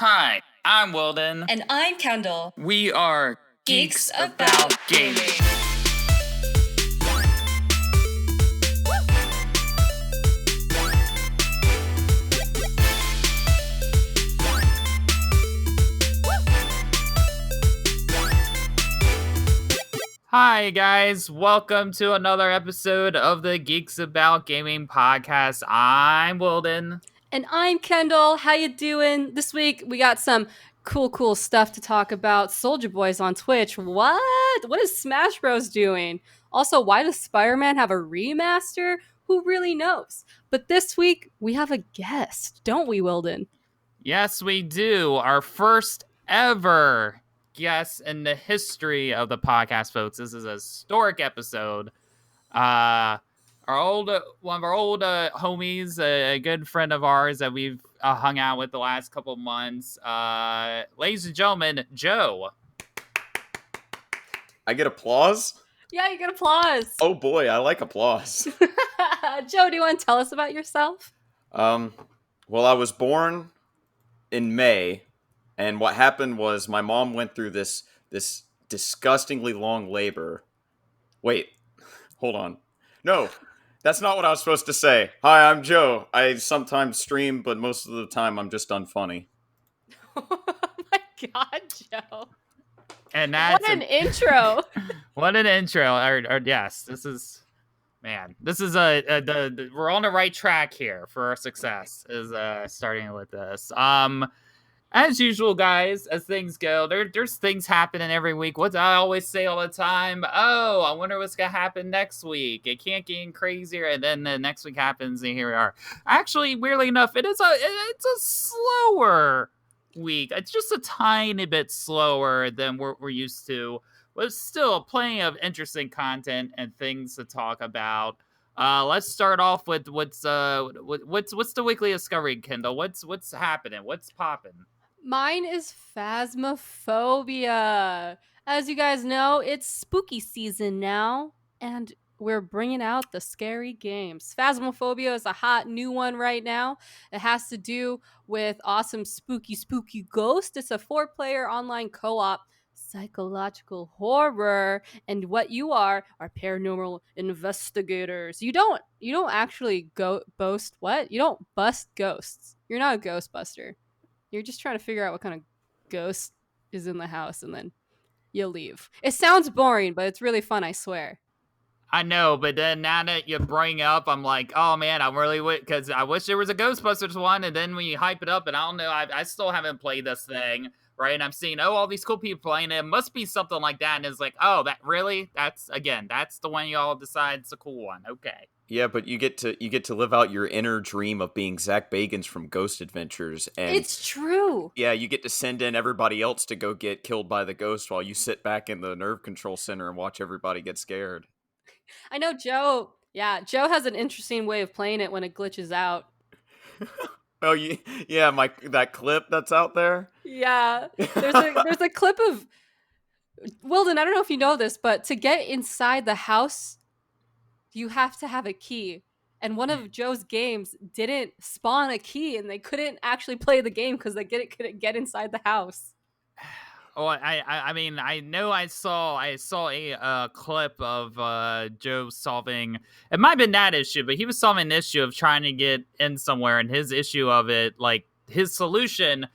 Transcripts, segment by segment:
Hi, I'm Willden. And I'm Kendelle. We are Geeks About Gaming. Hi guys, welcome to another episode of the Geeks About Gaming podcast. I'm Willden. And I'm Kendelle. How you doing? This week we got some cool stuff to talk about. Soulja Boy's on Twitch. What is Smash Bros doing? Also, why does Spider-Man have a remaster? Who really knows? But this week we have a guest, don't we, Willden? Yes, we do. Our first ever guest in the history of the podcast, folks. This is a historic episode. One of our old homies, a good friend of ours that we've hung out with the last couple of months. Ladies and gentlemen, Joe. I get applause? Yeah, you get applause. Oh boy, I like applause. Joe, do you want to tell us about yourself? Well, I was born in May, and what happened was my mom went through this disgustingly long labor. Wait, hold on. No. That's not what I was supposed to say. Hi, I'm Joe. I sometimes stream, but most of the time I'm just unfunny. Oh my god, Joe. And that's what an intro. What an intro. Or yes, this is, man, this is we're on the right track here for our success, is starting with this. As usual, guys, as things go, there's things happening every week. What do I always say all the time? Oh, I wonder what's going to happen next week. It can't get any crazier. And then the next week happens, and here we are. Actually, weirdly enough, it's a slower week. It's just a tiny bit slower than we're used to. But still plenty of interesting content and things to talk about. Let's start off with what's the weekly discovery, Kendelle? What's happening? What's popping? Mine is Phasmophobia. As you guys know, it's spooky season now, and we're bringing out the scary games. Phasmophobia is a hot new one right now. It has to do with awesome spooky ghosts. It's a 4-player online co-op psychological horror, and what you are paranormal investigators. You don't actually bust ghosts. You're not a ghostbuster. You're just trying to figure out what kind of ghost is in the house, and then you leave. It sounds boring, but it's really fun, I swear. I know, but then now that you bring up, I'm like, oh man, I really would, because I wish there was a Ghostbusters one, and then when you hype it up, and I don't know, I still haven't played this thing, right? And I'm seeing, all these cool people playing it. It must be something like that, and it's like, oh, that really? That's the one y'all decide it's a cool one. Okay. Yeah, but you get to live out your inner dream of being Zach Bagans from Ghost Adventures, and it's true. Yeah, you get to send in everybody else to go get killed by the ghost while you sit back in the nerve control center and watch everybody get scared. I know Joe. Yeah, Joe has an interesting way of playing it when it glitches out. Oh, yeah, that clip that's out there. Yeah, there's a clip of Willden. I don't know if you know this, but to get inside the house, you have to have a key. And one of Joe's games didn't spawn a key, and they couldn't actually play the game because they couldn't get inside the house. Oh, I mean, I know I saw a clip of Joe solving. It might have been that issue, but he was solving an issue of trying to get in somewhere, and his issue of it, like his solution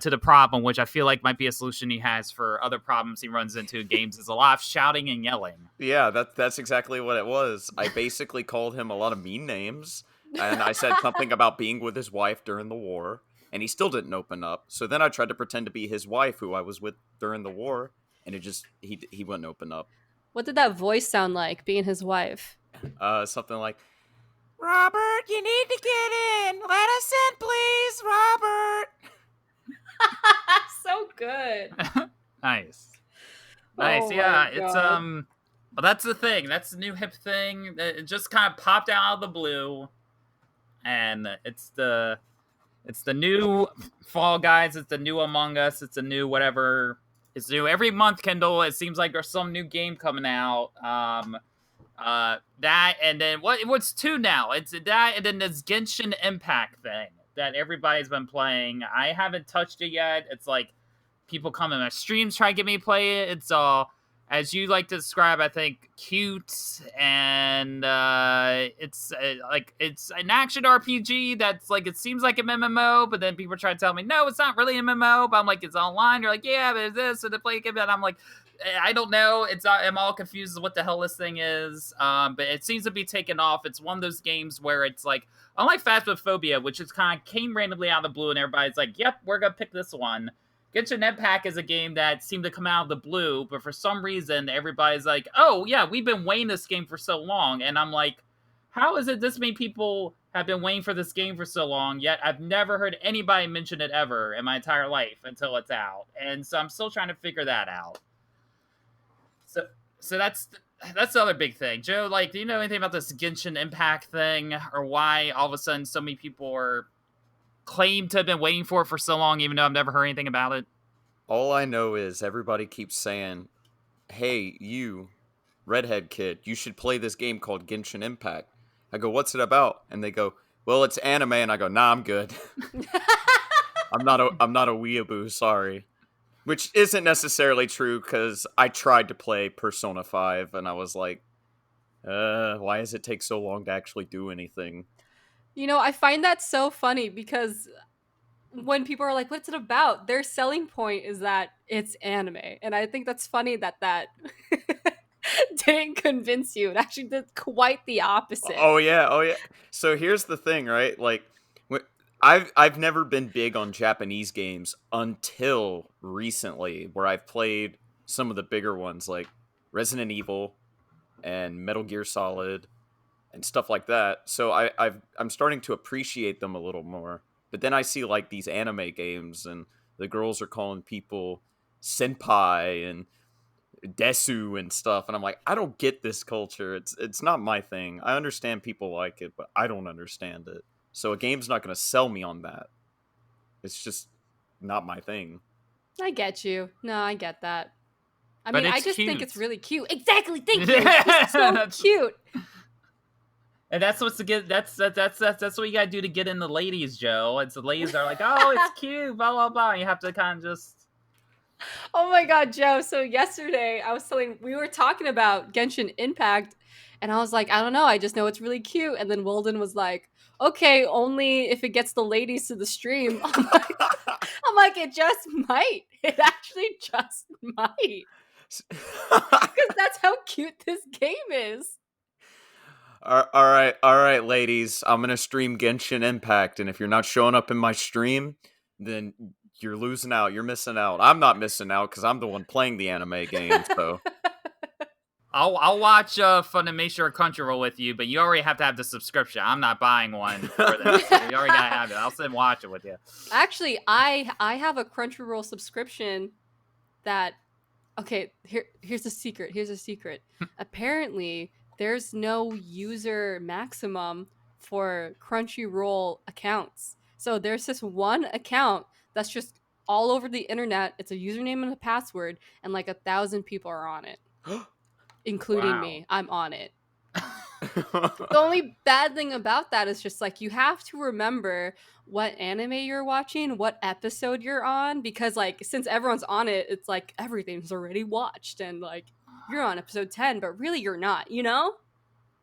to the problem, which I feel like might be a solution he has for other problems he runs into in games, is a lot of shouting and yelling. Yeah, that's exactly what it was. I basically called him a lot of mean names, and I said something about being with his wife during the war. And he still didn't open up. So then I tried to pretend to be his wife, who I was with during the war, and he wouldn't open up. What did that voice sound like, being his wife? Something like, "Robert, you need to get in. Let us in, please, Robert." So good. Nice. Oh yeah, my God. it's but that's the thing. That's the new hip thing. It just kind of popped out of the blue, and it's the new Fall Guys. It's the new Among Us. It's a new whatever. It's new every month, Kendelle. It seems like there's some new game coming out. That, and then what's two now? It's that, and then this Genshin Impact thing. that everybody's been playing. I haven't touched it yet. It's like people come in my streams try to get me to play it. It's all, as you like to describe, I think, cute, and it's it's an action RPG that's like, it seems like an MMO, but then people try to tell me, no, it's not really an MMO, but I'm like, it's online. They're like, yeah, but it's this, and they play a game, and I'm like, I don't know. I'm all confused as what the hell this thing is. But it seems to be taken off. It's one of those games where it's like, unlike Phasmophobia, which is kind of came randomly out of the blue, and everybody's like, yep, we're gonna pick this one. Genshin Impact is a game that seemed to come out of the blue, but for some reason, everybody's like, oh, yeah, we've been waiting this game for so long. And I'm like, how is it this many people have been waiting for this game for so long, yet I've never heard anybody mention it ever in my entire life until it's out. And so I'm still trying to figure that out. So that's the other big thing. Joe, like, do you know anything about this Genshin Impact thing, or why all of a sudden so many people are claim to have been waiting for it for so long, even though I've never heard anything about it? All I know is everybody keeps saying, hey, you, redhead kid, you should play this game called Genshin Impact. I go, what's it about? And they go, well, it's anime. And I go, nah, I'm good. I'm not a weeaboo, sorry. Which isn't necessarily true, because I tried to play Persona 5, and I was like, why does it take so long to actually do anything? You know, I find that so funny, because when people are like, what's it about? Their selling point is that it's anime. And I think that's funny that didn't convince you. It actually did quite the opposite. Oh, yeah. So here's the thing, right? Like, I've never been big on Japanese games until recently, where I've played some of the bigger ones like Resident Evil and Metal Gear Solid and stuff like that. So I'm starting to appreciate them a little more. But then I see like these anime games, and the girls are calling people senpai and desu and stuff, and I'm like, I don't get this culture. It's not my thing. I understand people like it, but I don't understand it. So a game's not going to sell me on that. It's just not my thing. I get you. No, I get that. I But mean, I it's just cute. think it's really cute. Exactly. Thank you. It's so cute. And that's what's to get. That's what you gotta do to get in the ladies, Joe. It's the ladies are like, oh, it's cute, blah blah blah. And you have to kind of just. Oh my god, Joe. So yesterday we were talking about Genshin Impact, and I was like, I don't know, I just know it's really cute. And then Willden was like, okay, only if it gets the ladies to the stream. I'm like, it just might. It actually just might. Because that's how cute this game is. All right, ladies. I'm gonna stream Genshin Impact, and if you're not showing up in my stream, then you're losing out. You're missing out. I'm not missing out because I'm the one playing the anime game. So I'll watch Funimation or Crunchyroll with you, but you already have to have the subscription. I'm not buying one for this. So you already gotta have it. I'll sit and watch it with you. Actually, I have a Crunchyroll subscription that. Okay, here's a secret. Apparently, there's no user maximum for Crunchyroll accounts. So there's this one account that's just all over the internet. It's a username and a password, and like 1,000 people are on it, including me. I'm on it. The only bad thing about that is just like you have to remember what anime you're watching, what episode you're on, because like since everyone's on it, it's like everything's already watched, and like you're on episode 10, but really you're not, you know?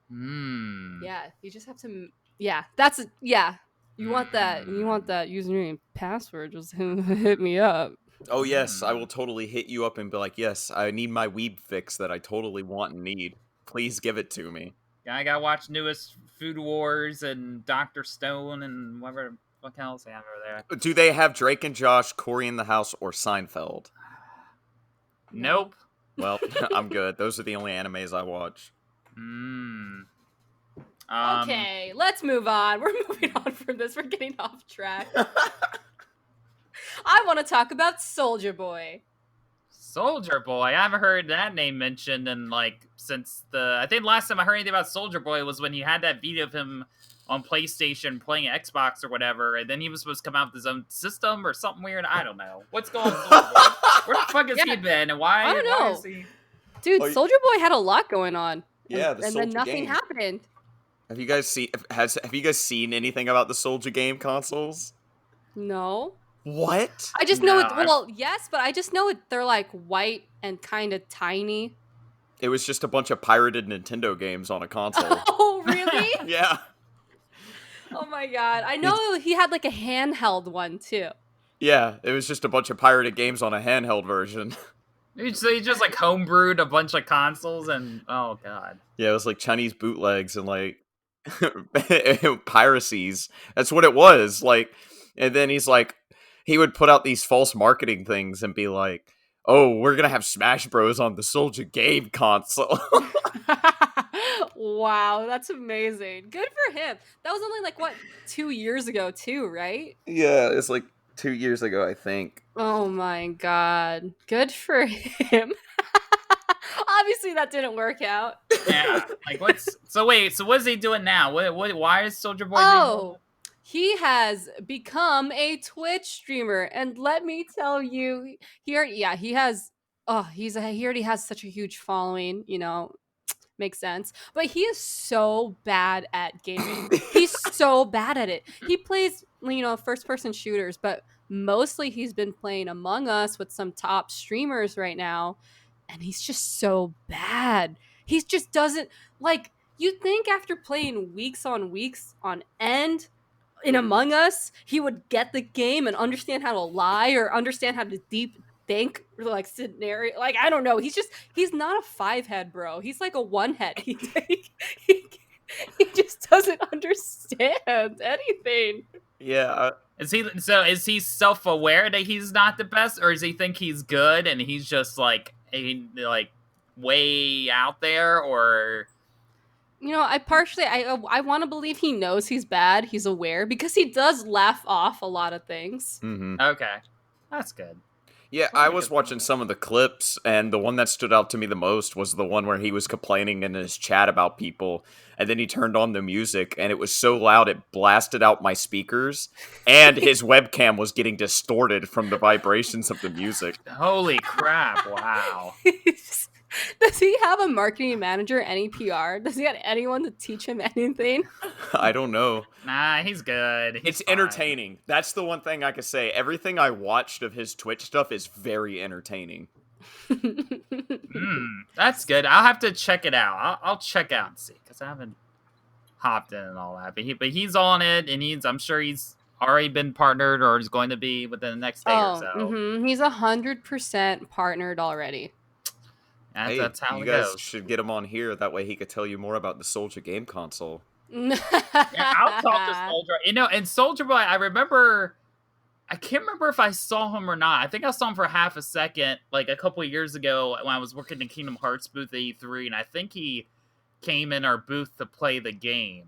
Yeah, you just have to. Yeah, that's yeah. You want that username password? Just hit me up. Oh yes, I will totally hit you up and be like, yes, I need my weeb fix that I totally want and need. Please give it to me. Yeah, I gotta watch newest Food Wars and Dr. Stone and whatever what else they have over there. Do they have Drake and Josh, Corey in the House, or Seinfeld? Nope. Well, I'm good. Those are the only animes I watch. Okay, let's move on. We're moving on from this. We're getting off track. I want to talk about Soulja Boy. Soulja Boy. I haven't heard that name mentioned in like since I think last time I heard anything about Soulja Boy was when you had that video of him on PlayStation playing Xbox or whatever, and then he was supposed to come out with his own system or something weird. I don't know. What's going on? Where the fuck has he been, and why? I don't know. Why is he... Dude, Soulja Boy had a lot going on. Yeah, and then nothing happened. Have you guys seen anything about the Soulja game consoles? No. What? I just know No, yes, but I just know they're like white and kind of tiny. It was just a bunch of pirated Nintendo games on a console. Oh, really? Yeah. Oh my god. I know he had like a handheld one too. Yeah, it was just a bunch of pirated games on a handheld version. So he just like homebrewed a bunch of consoles and oh god. Yeah, it was like Chinese bootlegs and like piracies. That's what it was. Like, and then he would put out these false marketing things and be like, "Oh, we're gonna have Smash Bros on the Soulja game console." Wow, that's amazing. Good for him. That was only like what 2 years ago too, right? Yeah, it's like 2 years ago, I think. Oh my god. Good for him. Obviously that didn't work out. Yeah. Like so what is he doing now? Why is Soulja Boy doing Oh, he has become a Twitch streamer, and let me tell you, he has. Oh, he already has such a huge following. Makes sense. But he is so bad at gaming. He's so bad at it. He plays, first person shooters, but mostly he's been playing Among Us with some top streamers right now, and he's just so bad. He just doesn't like. You'd think after playing weeks on end in Among Us, he would get the game and understand how to lie or understand how to deep think like scenario. Like, I don't know. He's not a 5-head, bro. He's like a 1-head. He just doesn't understand anything. Yeah, Is he self-aware that he's not the best, or does he think he's good and he's just like way out there? Or I want to believe he knows he's bad. He's aware because he does laugh off a lot of things. okay, that's good. Yeah, I was watching some of the clips, and the one that stood out to me the most was the one where he was complaining in his chat about people, and then he turned on the music, and it was so loud it blasted out my speakers, and his webcam was getting distorted from the vibrations of the music. Holy crap! Wow. Does he have a marketing manager, any PR? Does he have anyone to teach him anything? I don't know. Nah, he's good. It's fine. entertaining. That's the one thing I can say. Everything I watched of his Twitch stuff is very entertaining. That's good. I'll have to check it out. I'll check out and see, because I haven't hopped in and all that. But he's on it, and I'm sure he's already been partnered or is going to be within the next day or so. He's 100% partnered already. That's how you it guys goes. should get him on here. That way he could tell you more about the Soulja game console. Yeah, I'll talk to Soulja. And Soulja Boy, I can't remember if I saw him or not. I think I saw him for half a second, like a couple of years ago when I was working in Kingdom Hearts booth at E3, and I think he came in our booth to play the game.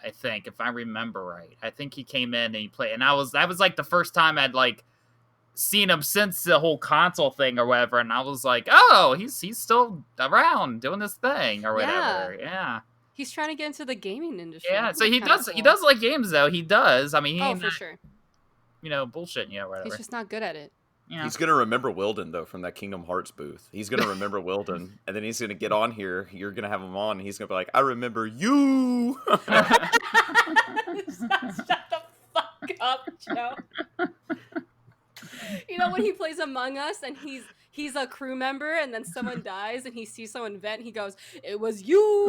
I think, if I remember right. I think he came in and he played, and that was like the first time I'd like seen him since the whole console thing or whatever, and I was like, oh, he's still around doing this thing or whatever. Yeah. He's trying to get into the gaming industry. Yeah, so he does like games though. He does. I mean, for sure. Bullshit, whatever. He's just not good at it. Yeah. He's gonna remember Willden though from that Kingdom Hearts booth. He's gonna remember Willden, and then he's gonna get on here. You're gonna have him on, and he's gonna be like, "I remember you." Shut the fuck up, Joe. When he plays Among Us and he's a crew member, and then someone dies and he sees someone vent, he goes, "It was you."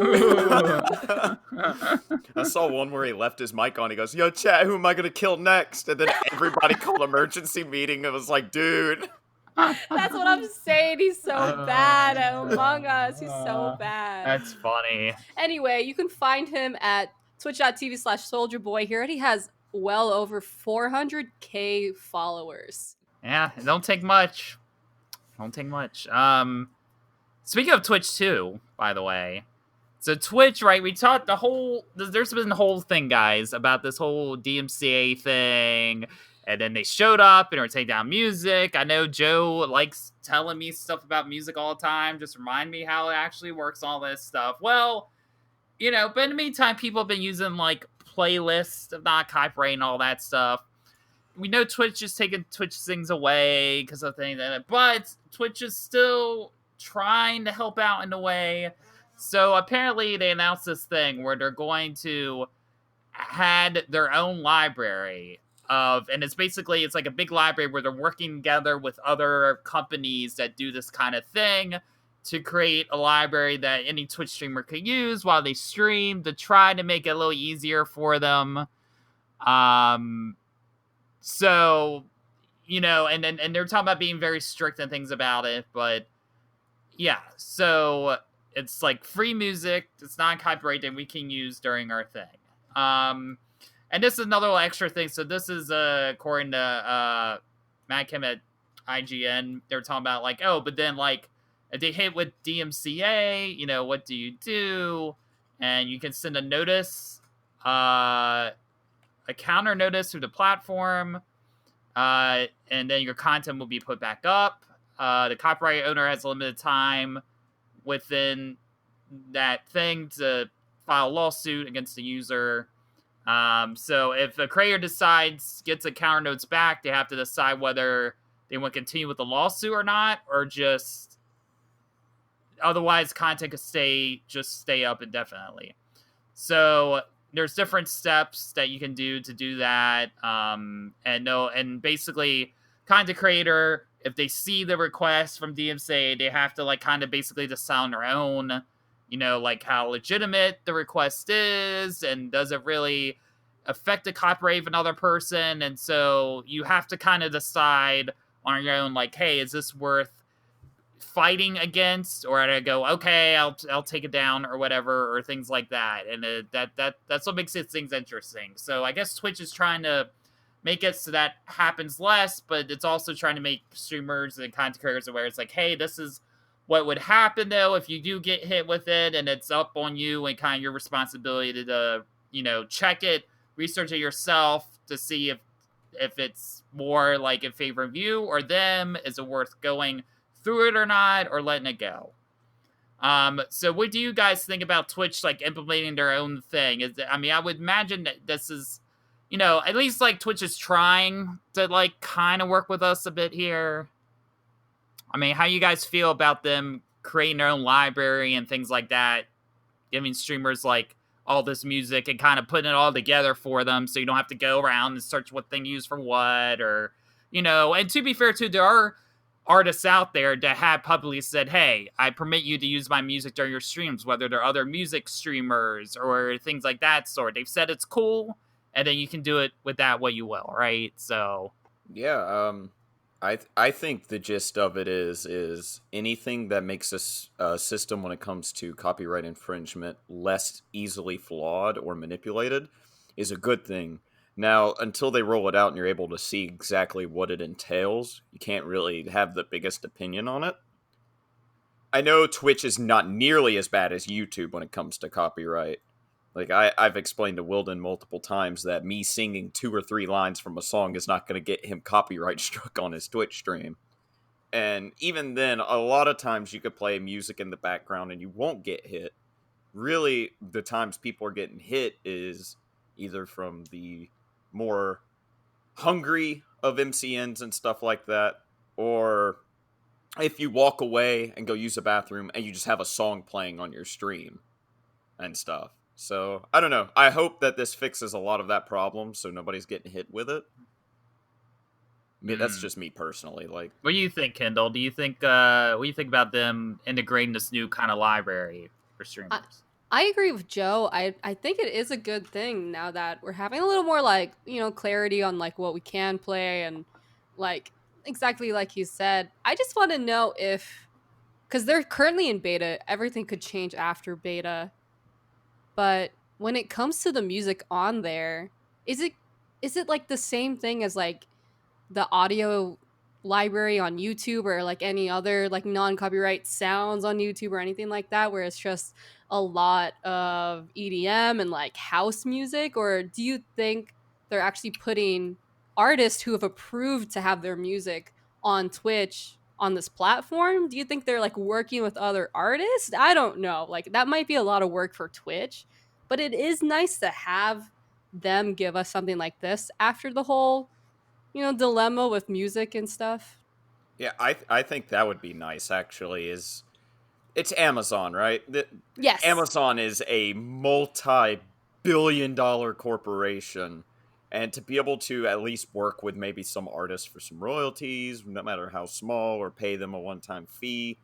I saw one where he left his mic on. He goes, "Yo, chat, who am I gonna kill next?" And then everybody called emergency meeting. It was like, dude. That's what I'm saying. He's so bad at Among Us. He's so bad. That's funny. Anyway, you can find him at twitch.tv/Soulja Boy. He already has well over 400K followers. Yeah, it don't take much. Speaking of Twitch too, by the way. So Twitch, right, we taught there's been the whole thing, guys, about this whole DMCA thing. And then they showed up and were taking down music. I know Joe likes telling me stuff about music all the time. Just remind me how it actually works, all this stuff. Well, but in the meantime, people have been using like playlists of not copyright and all that stuff. We know Twitch is taking Twitch things away because of things like that, but Twitch is still trying to help out in a way So apparently they announced this thing where they're going to had their own library and it's like a big library where they're working together with other companies that do this kind of thing to create a library that any Twitch streamer could use while they stream to try to make it a little easier for them. So, and they're talking about being very strict and things about it, but yeah, so it's like free music, it's not copyrighted, we can use during our thing. And this is another little extra thing. So this is according to Matt Kim at IGN. They're talking about like, oh, but then like if they hit with DMCA, what do you do? And you can send a notice, a counter notice through the platform, and then your content will be put back up. The copyright owner has a limited time within that thing to file a lawsuit against the user. So if the creator gets a counter notes back, they have to decide whether they want to continue with the lawsuit or not, or just otherwise content could stay up indefinitely. So there's different steps that you can do to do that. And basically content creator, if they see the request from DMCA, they have to like kind of basically decide on their own, like how legitimate the request is, and does it really affect the copyright of another person? And so you have to kind of decide on your own, like, hey, is this worth fighting against, or I go, okay, I'll take it down or whatever, or things like that. And that's what makes things interesting. So I guess Twitch is trying to make it so that happens less, but it's also trying to make streamers and content creators aware. It's like, hey, this is what would happen, though, if you do get hit with it, and it's up on you and kind of your responsibility to, check it, research it yourself to see if it's more like in favor of you or them. Is it worth going through it or not, or letting it go? So what do you guys think about Twitch, like, implementing their own thing? I would imagine that this is, at least, like, Twitch is trying to, like, kind of work with us a bit here. How you guys feel about them creating their own library and things like that, giving streamers like all this music and kind of putting it all together for them, so you don't have to go around and search what thing used for what, or and to be fair too, there are artists out there that have publicly said, hey, I permit you to use my music during your streams, whether they're other music streamers or things like that sort. They've said it's cool, and then you can do it with that what you will, right? So yeah, I think the gist of it is anything that makes a system when it comes to copyright infringement less easily flawed or manipulated is a good thing. Now, until they roll it out and you're able to see exactly what it entails, you can't really have the biggest opinion on it. I know Twitch is not nearly as bad as YouTube when it comes to copyright. Like, I've explained to Willden multiple times that me singing 2 or 3 lines from a song is not going to get him copyright struck on his Twitch stream. And even then, a lot of times you could play music in the background and you won't get hit. Really, the times people are getting hit is either from the more hungry of MCNs and stuff like that, or if you walk away and go use a bathroom and you just have a song playing on your stream and stuff. So, I don't know. I hope that this fixes a lot of that problem so nobody's getting hit with it. That's just me personally. Like, what do you think, Kendall? What do you think about them integrating this new kind of library for streamers? I agree with Joe. I think it is a good thing now that we're having a little more, like, clarity on, like, what we can play, and, like, exactly like you said. I just want to know because they're currently in beta, everything could change after beta. But when it comes to the music on there, is it like the same thing as like the audio library on YouTube, or like any other like non-copyright sounds on YouTube or anything like that, where it's just a lot of EDM and like house music? Or do you think they're actually putting artists who have approved to have their music on Twitch on this platform? Do you think they're like working with other artists? I don't know. Like, that might be a lot of work for Twitch, but it is nice to have them give us something like this after the whole, dilemma with music and stuff. yeah, I think that would be nice, actually, is It's Amazon, right? Yes. Amazon is a multi-billion-dollar corporation, and to be able to at least work with maybe some artists for some royalties, no matter how small, or pay them a one-time fee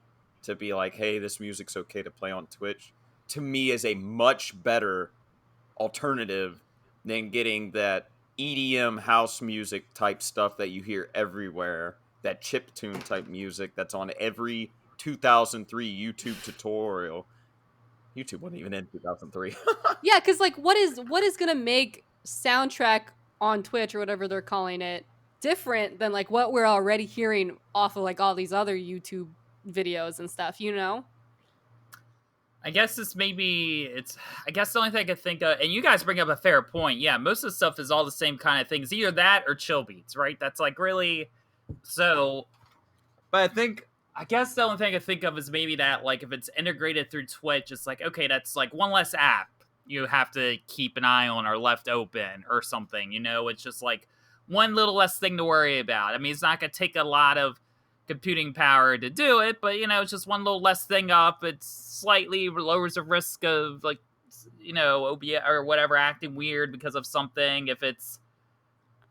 to be like, hey, this music's okay to play on Twitch, to me is a much better alternative than getting that EDM house music type stuff that you hear everywhere, that chiptune type music that's on every 2003 YouTube tutorial. YouTube wasn't even in 2003. Yeah, because like, what is gonna make soundtrack on Twitch or whatever they're calling it different than like what we're already hearing off of like all these other YouTube videos and stuff, you know? I guess I guess the only thing I could think of, and you guys bring up a fair point. Yeah, most of the stuff is all the same kind of things. Either that or chill beats, right? That's like really so. But I guess the only thing I could think of is maybe that, like, if it's integrated through Twitch, it's like, okay, that's like one less app you have to keep an eye on or left open or something, you know? It's just like one little less thing to worry about. I mean, it's not going to take a lot of computing power to do it, but, you know, it's just one little less thing up. It slightly lowers the risk of, like, you know, OBS or whatever acting weird because of something. If it's,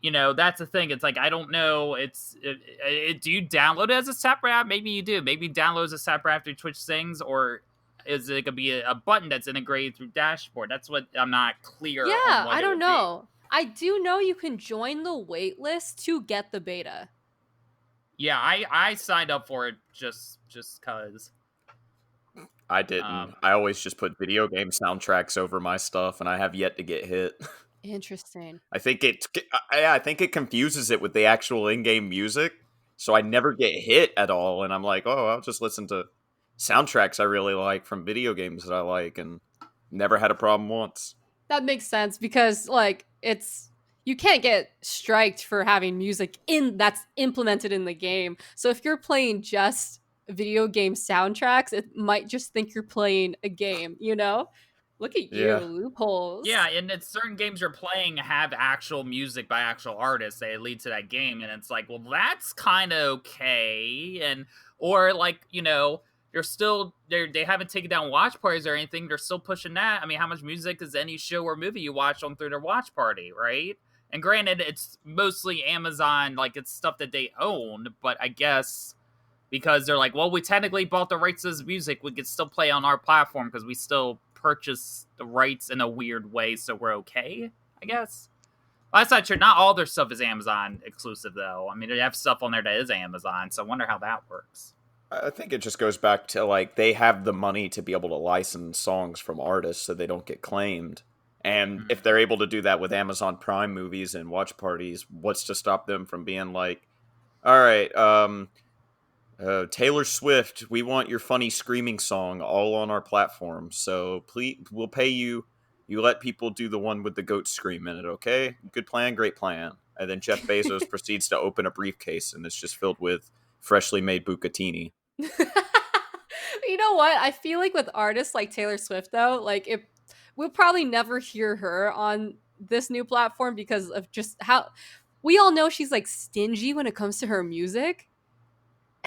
you know, that's the thing. It's like, I don't know. Do you download it as a separate app? Maybe you do. Maybe download as a separate app through Twitch things, or is it gonna be a button that's integrated through dashboard? That's what I'm not clear. Yeah, on what I it don't would know. I do know you can join the wait list to get the beta. Yeah, I signed up for it just cause. I didn't. I always just put video game soundtracks over my stuff, and I have yet to get hit. Interesting. I think it confuses it with the actual in-game music, so I never get hit at all. And I'm like, oh, I'll just listen to soundtracks I really like from video games that I like, and never had a problem once. That makes sense because like you can't get striked for having music that's implemented in the game. So if you're playing just video game soundtracks, it might just think you're playing a game, you know? Look at you, loopholes. Yeah, and it's certain games you're playing have actual music by actual artists. They lead to that game, and it's like, well, that's kind of okay. And or like, you know, they haven't taken down watch parties or anything. They're still pushing that. I mean, how much music is any show or movie you watch on through their watch party, right? And granted, it's mostly Amazon, like it's stuff that they own, but I guess because they're like, well, we technically bought the rights to this music, we could still play on our platform because we still purchase the rights in a weird way, so we're okay, I guess. Well, that's not true. Not all their stuff is Amazon exclusive, though. I mean, they have stuff on there that is Amazon, so I wonder how that works. I think it just goes back to, like, they have the money to be able to license songs from artists so they don't get claimed. And if they're able to do that with Amazon Prime movies and watch parties, what's to stop them from being like, all right, Taylor Swift, we want your funny screaming song all on our platform. So please, we'll pay you. You let people do the one with the goat scream in it, okay? Good plan, great plan. And then Jeff Bezos proceeds to open a briefcase, and it's just filled with freshly made bucatini. You know what? I feel like with artists like Taylor Swift, though, like we'll probably never hear her on this new platform because of just how we all know she's like stingy when it comes to her music.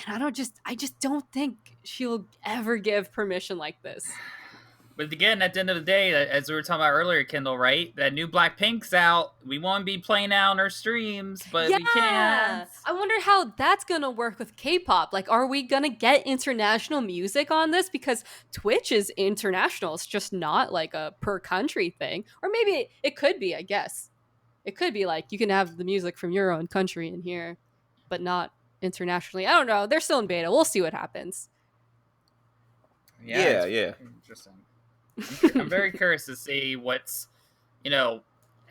And I just don't think she'll ever give permission like this. But again, at the end of the day, as we were talking about earlier, Kendall, right? That new Blackpink's out. We want to be playing out on our streams, but we can't. I wonder how that's going to work with K-pop. Like, are we going to get international music on this? Because Twitch is international. It's just not like a per country thing. Or maybe it could be, I guess. It could be like you can have the music from your own country in here, but not internationally. I don't know. They're still in beta. We'll see what happens. Yeah. Interesting. I'm very curious to see what's, you know,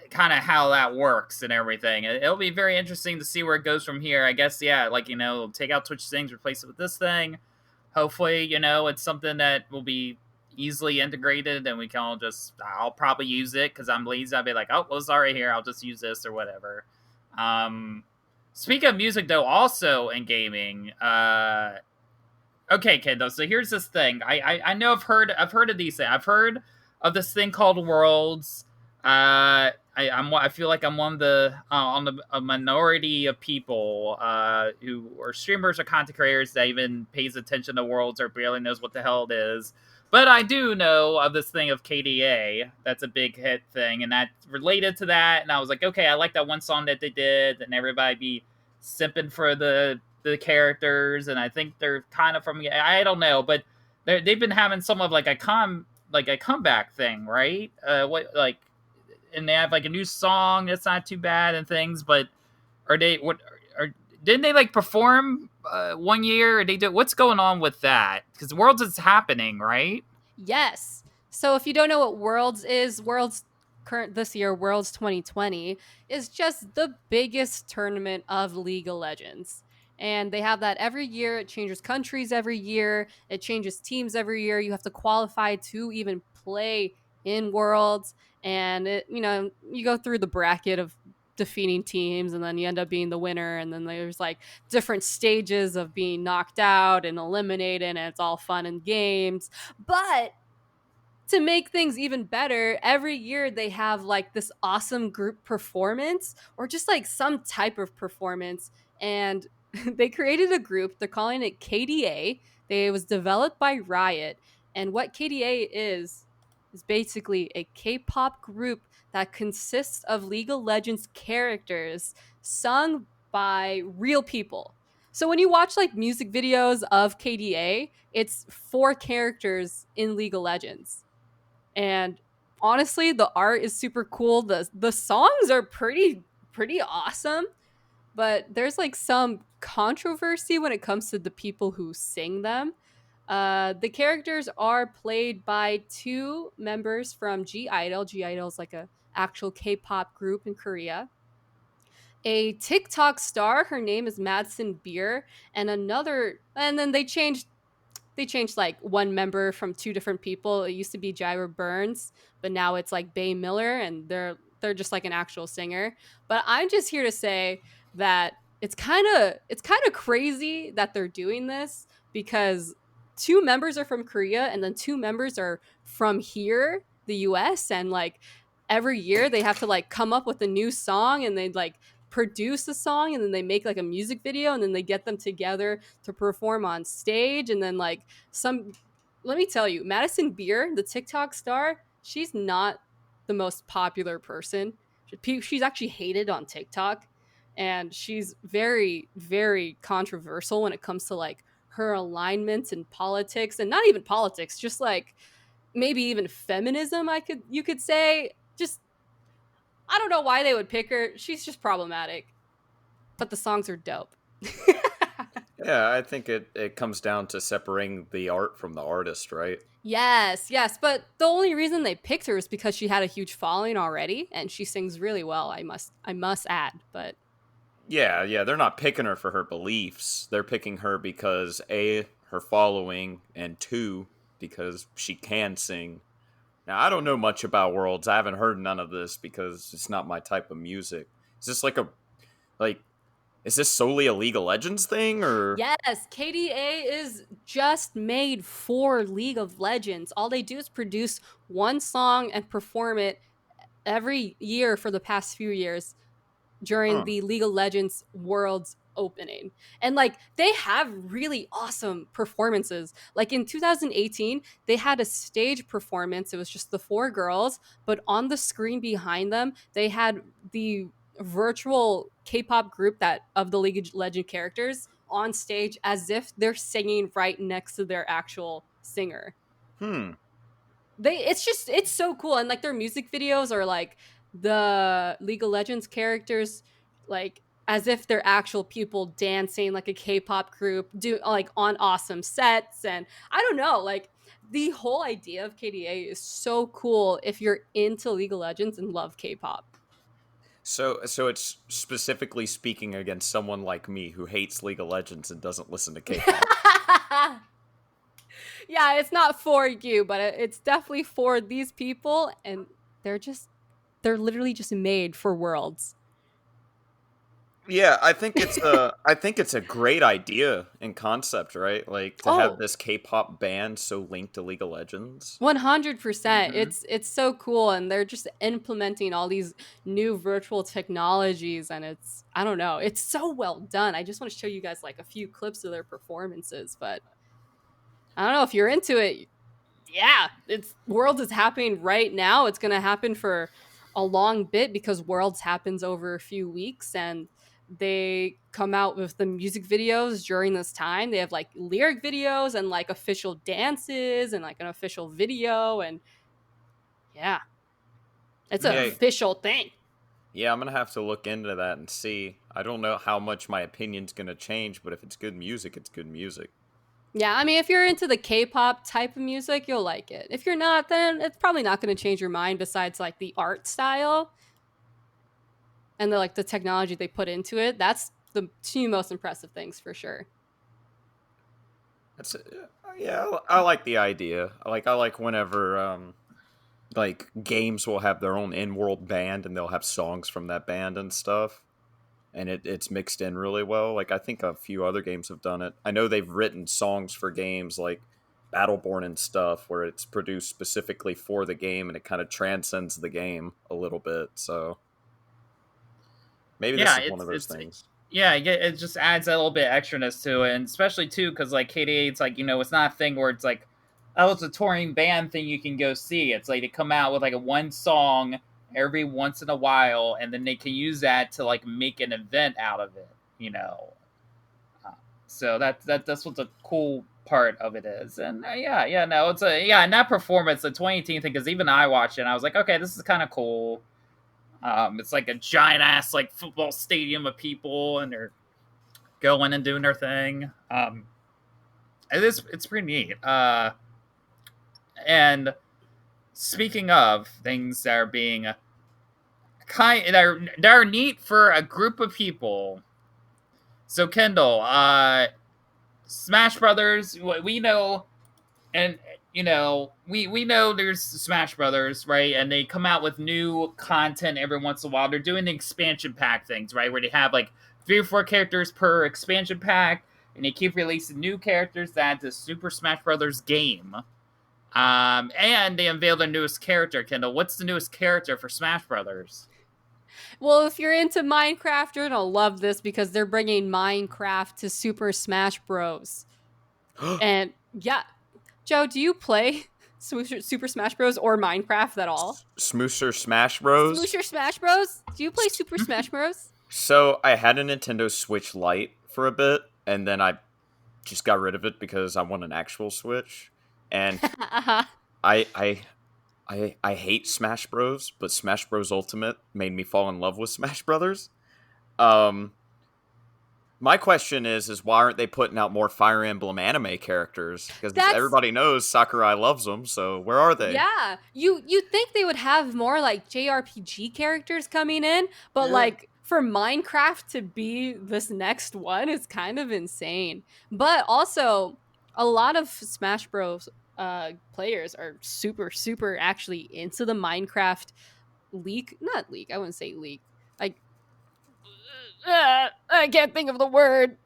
kind of how that works and everything. It'll be very interesting to see where it goes from here. I guess, yeah, like, you know, take out Twitch things, replace it with this thing. Hopefully, you know, it's something that will be easily integrated and we can all I'll probably use it because I'm lazy. I'll be like, oh, well, it's already here. I'll just use this or whatever. Speaking of music, though, also in gaming, okay, kiddo. So here's this thing. I've heard of these things. I've heard of this thing called Worlds. I feel like I'm one of the on the a minority of people who are streamers or content creators that even pays attention to Worlds or barely knows what the hell it is. But I do know of this thing of KDA. That's a big hit thing, and that related to that. And I was like, okay, I like that one song that they did, and everybody be simping for the characters, and I think they're kind of from I don't know, but they've been having some of like a comeback thing, right? What like, and they have like a new song that's not too bad and things, but are they what? Are didn't they like perform 1 year? Or they did what's going on with that? Because Worlds is happening, right? Yes. So if you don't know what Worlds is, Worlds current this year, Worlds 2020, is just the biggest tournament of League of Legends. And they have that every year. It changes countries every year. It changes teams every year. You have to qualify to even play in Worlds. And you go through the bracket of defeating teams, and then you end up being the winner. And then there's like different stages of being knocked out and eliminated, and it's all fun and games. But to make things even better, every year they have like this awesome group performance or just like some type of performance. And they created a group. They're calling it KDA. It was developed by Riot. And what KDA is basically a K-pop group that consists of League of Legends characters sung by real people. So when you watch like music videos of KDA, it's 4 characters in League of Legends. And honestly, the art is super cool. The songs are pretty awesome, but there's like some controversy when it comes to the people who sing them. The characters are played by 2 members from G Idol. G Idol is like a actual K-pop group in Korea. A TikTok star, her name is Madsen Beer, and then they changed like one member from 2 different people. It used to be Jira Burns, but now it's like Bay Miller, and they're just like an actual singer. But I'm just here to say that it's kind of crazy that they're doing this, because 2 members are from Korea and then 2 members are from here, the US, and like every year they have to like come up with a new song, and they like produce a song, and then they make like a music video, and then they get them together to perform on stage. And then like let me tell you, Madison Beer, the TikTok star, she's not the most popular person. She's actually hated on TikTok, and she's very, very controversial when it comes to like her alignments in politics, and not even politics, just like maybe even feminism, you could say. Just, I don't know why they would pick her. She's just problematic. But the songs are dope. Yeah, I think it comes down to separating the art from the artist, right? Yes. But the only reason they picked her is because she had a huge following already, and she sings really well, I must add. But Yeah, they're not picking her for her beliefs. They're picking her because A, her following, and 2, because she can sing. Now, I don't know much about Worlds. I haven't heard none of this because it's not my type of music. Is this is this solely a League of Legends thing, or? yes, KDA is just made for League of Legends. All they do is produce one song and perform it every year for the past few years during the League of Legends Worlds opening. And like they have really awesome performances. Like in 2018, they had a stage performance. It was just the 4 girls, but on the screen behind them, they had the virtual K-pop group of the League of Legends characters on stage as if they're singing right next to their actual singer. It's so cool. And like their music videos are like the League of Legends characters, like as if they're actual people dancing like a K-pop group, do like on awesome sets. And I don't know, like the whole idea of KDA is so cool if you're into League of Legends and love K-pop. So it's specifically speaking against someone like me who hates League of Legends and doesn't listen to K-pop. Yeah, it's not for you, but it's definitely for these people, and they're literally just made for Worlds. Yeah, I think it's a great idea in concept, right? Like to have Oh, this K-pop band so linked to League of Legends. 100%. Mm-hmm. It's so cool, and they're just implementing all these new virtual technologies, and it's, I don't know, it's so well done. I just want to show you guys like a few clips of their performances, but I don't know if you're into it. Yeah, it's Worlds is happening right now. It's going to happen for a long bit because Worlds happens over a few weeks, and they come out with the music videos during this time. They have like lyric videos and like official dances and like an official video, and yeah, it's an Yeah, official thing. yeah, I'm gonna have to look into that and see. I don't know how much my opinion's gonna change, but if it's good music, it's good music. Yeah, I mean, if you're into the K-pop type of music, you'll like it. If you're not, then it's probably not going to change your mind. Besides, like the art style and the technology they put into it, that's the two most impressive things for sure. That's yeah, I like the idea. I like whenever like games will have their own in-world band and they'll have songs from that band and stuff, and it's mixed in really well. Like I think a few other games have done it. I know they've written songs for games like Battleborn and stuff where it's produced specifically for the game and it kind of transcends the game a little bit. So maybe this Yeah, is one of those things. yeah, it just adds a little bit of extraness to it, and especially too because like KDA, it's like it's not a thing where it's like, oh, it's a touring band thing you can go see. It's like they come out with like a one song every once in a while, and then they can use that to like make an event out of it. Uh, so that's what the cool part of it is, and yeah, no, it's and that performance, the 2018 thing, because even I watched it, and I was like, okay, this is kind of cool. It's like a giant ass like football stadium of people, and they're going and doing their thing. It's pretty neat. And speaking of things that are being that are neat for a group of people. So Kendall, Smash Brothers, we know, and we know there's Smash Brothers, right? And they come out with new content every once in a while. They're doing the expansion pack things, right? Where they have like 3 or 4 characters per expansion pack, and they keep releasing new characters that the Super Smash Brothers game. And they unveiled their newest character. Kendall, what's the newest character for Smash Brothers? Well, if you're into Minecraft, you're gonna love this because they're bringing Minecraft to Super Smash Bros. And yeah, Joe, do you play Super Smash Bros. Or Minecraft at all? Smoosher Smash Bros. Smoosher Smash Bros. Do you play Super Smash Bros? So I had a Nintendo Switch Lite for a bit, and then I just got rid of it because I want an actual Switch. And Uh-huh. I hate Smash Bros, but Smash Bros Ultimate made me fall in love with Smash Brothers. Um, my question is why aren't they putting out more Fire Emblem anime characters? Because That's everybody knows Sakurai loves them. So where are they? Yeah. You think they would have more like JRPG characters coming in, but Yeah. like for Minecraft to be this next one is kind of insane. But also a lot of Smash Bros players are super actually into the Minecraft not leak, I wouldn't say leak. Like I can't think of the word.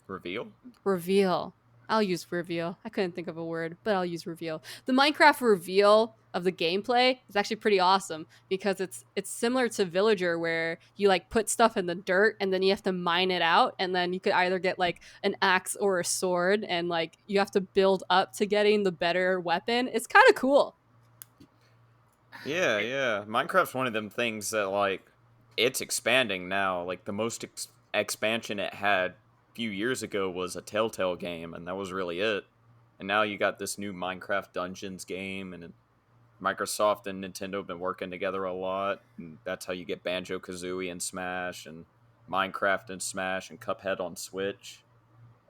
Reveal? Reveal. I'll use reveal. I couldn't think of a word, but I'll use reveal. The Minecraft reveal of the gameplay is actually pretty awesome because it's similar to Villager where you like put stuff in the dirt and then you have to mine it out, and then you could either get like an axe or a sword, and like you have to build up to getting the better weapon. It's kind of cool. Yeah. Minecraft's one of them things that, like, it's expanding now. Like, the most expansion it had a few years ago was a Telltale game, and that was really it. And now you got this new Minecraft Dungeons game, and Microsoft and Nintendo have been working together a lot. And that's how you get Banjo-Kazooie and Smash, and Minecraft and Smash, and Cuphead on Switch.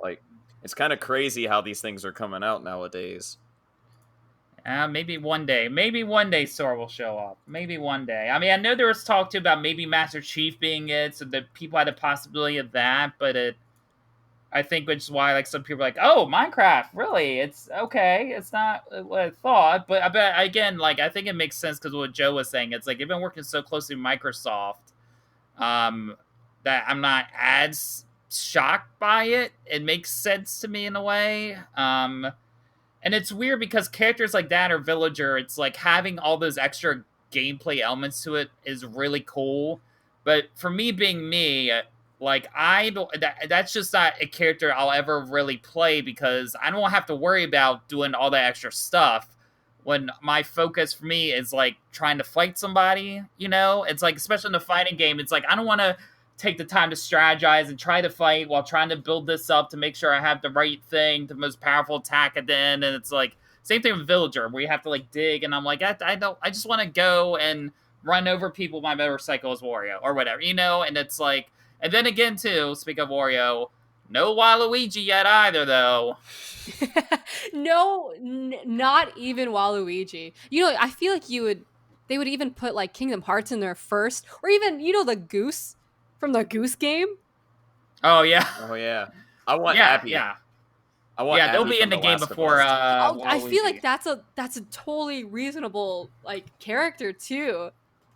Like, it's kind of crazy how these things are coming out nowadays. Maybe one day. Maybe one day Sora will show up. Maybe one day. I mean, I know there was talk too about maybe Master Chief being it, so that people had a possibility of that, but I think which is why like some people are like, oh, Minecraft, really? It's okay. It's not what I thought, but I bet again, like I think it makes sense because what Joe was saying. It's like they've been working so closely with Microsoft, um, that I'm not as shocked by it. It makes sense to me in a way. And it's weird because characters like that or Villager, it's like having all those extra gameplay elements to it is really cool. But for me being me, like I don't, that's just not a character I'll ever really play because I don't have to worry about doing all that extra stuff when my focus for me is like trying to fight somebody, you know? It's like, especially in a fighting game, it's like I don't want to take the time to strategize and try to fight while trying to build this up to make sure I have the right thing, the most powerful attack at the end. And it's like same thing with Villager where you have to like dig, and I'm like, I just want to go and run over people with my motorcycle as Wario or whatever, you know? And it's like, and then again too, speak of Wario, no Waluigi yet either though. No, not even Waluigi. You know, I feel like they would even put like Kingdom Hearts in there first, or even, you know, the Goose from the Goose game. Oh yeah. Oh yeah. I want yeah, Abby. yeah. I want they'll Abby be from in the The game Last of before Us. I feel like Waluigi. that's a totally reasonable like character too.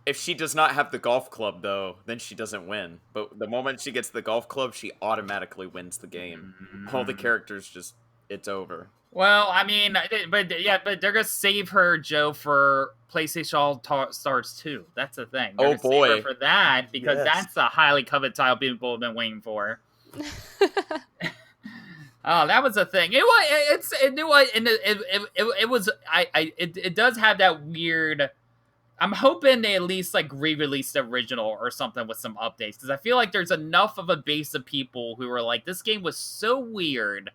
If she does not have the golf club, though, then she doesn't win. But the moment she gets the golf club, she automatically wins the game. All the characters just, it's over. Well, I mean, but they're gonna save her, Joe, for PlayStation All Stars 2. That's the thing. They're gonna boy. save her for that because Yes. that's a highly coveted title people have been waiting for. Oh, that was a thing. It does have that weird. I'm hoping they at least like re-release the original or something with some updates because I feel like there's enough of a base of people who were like, this game was so weird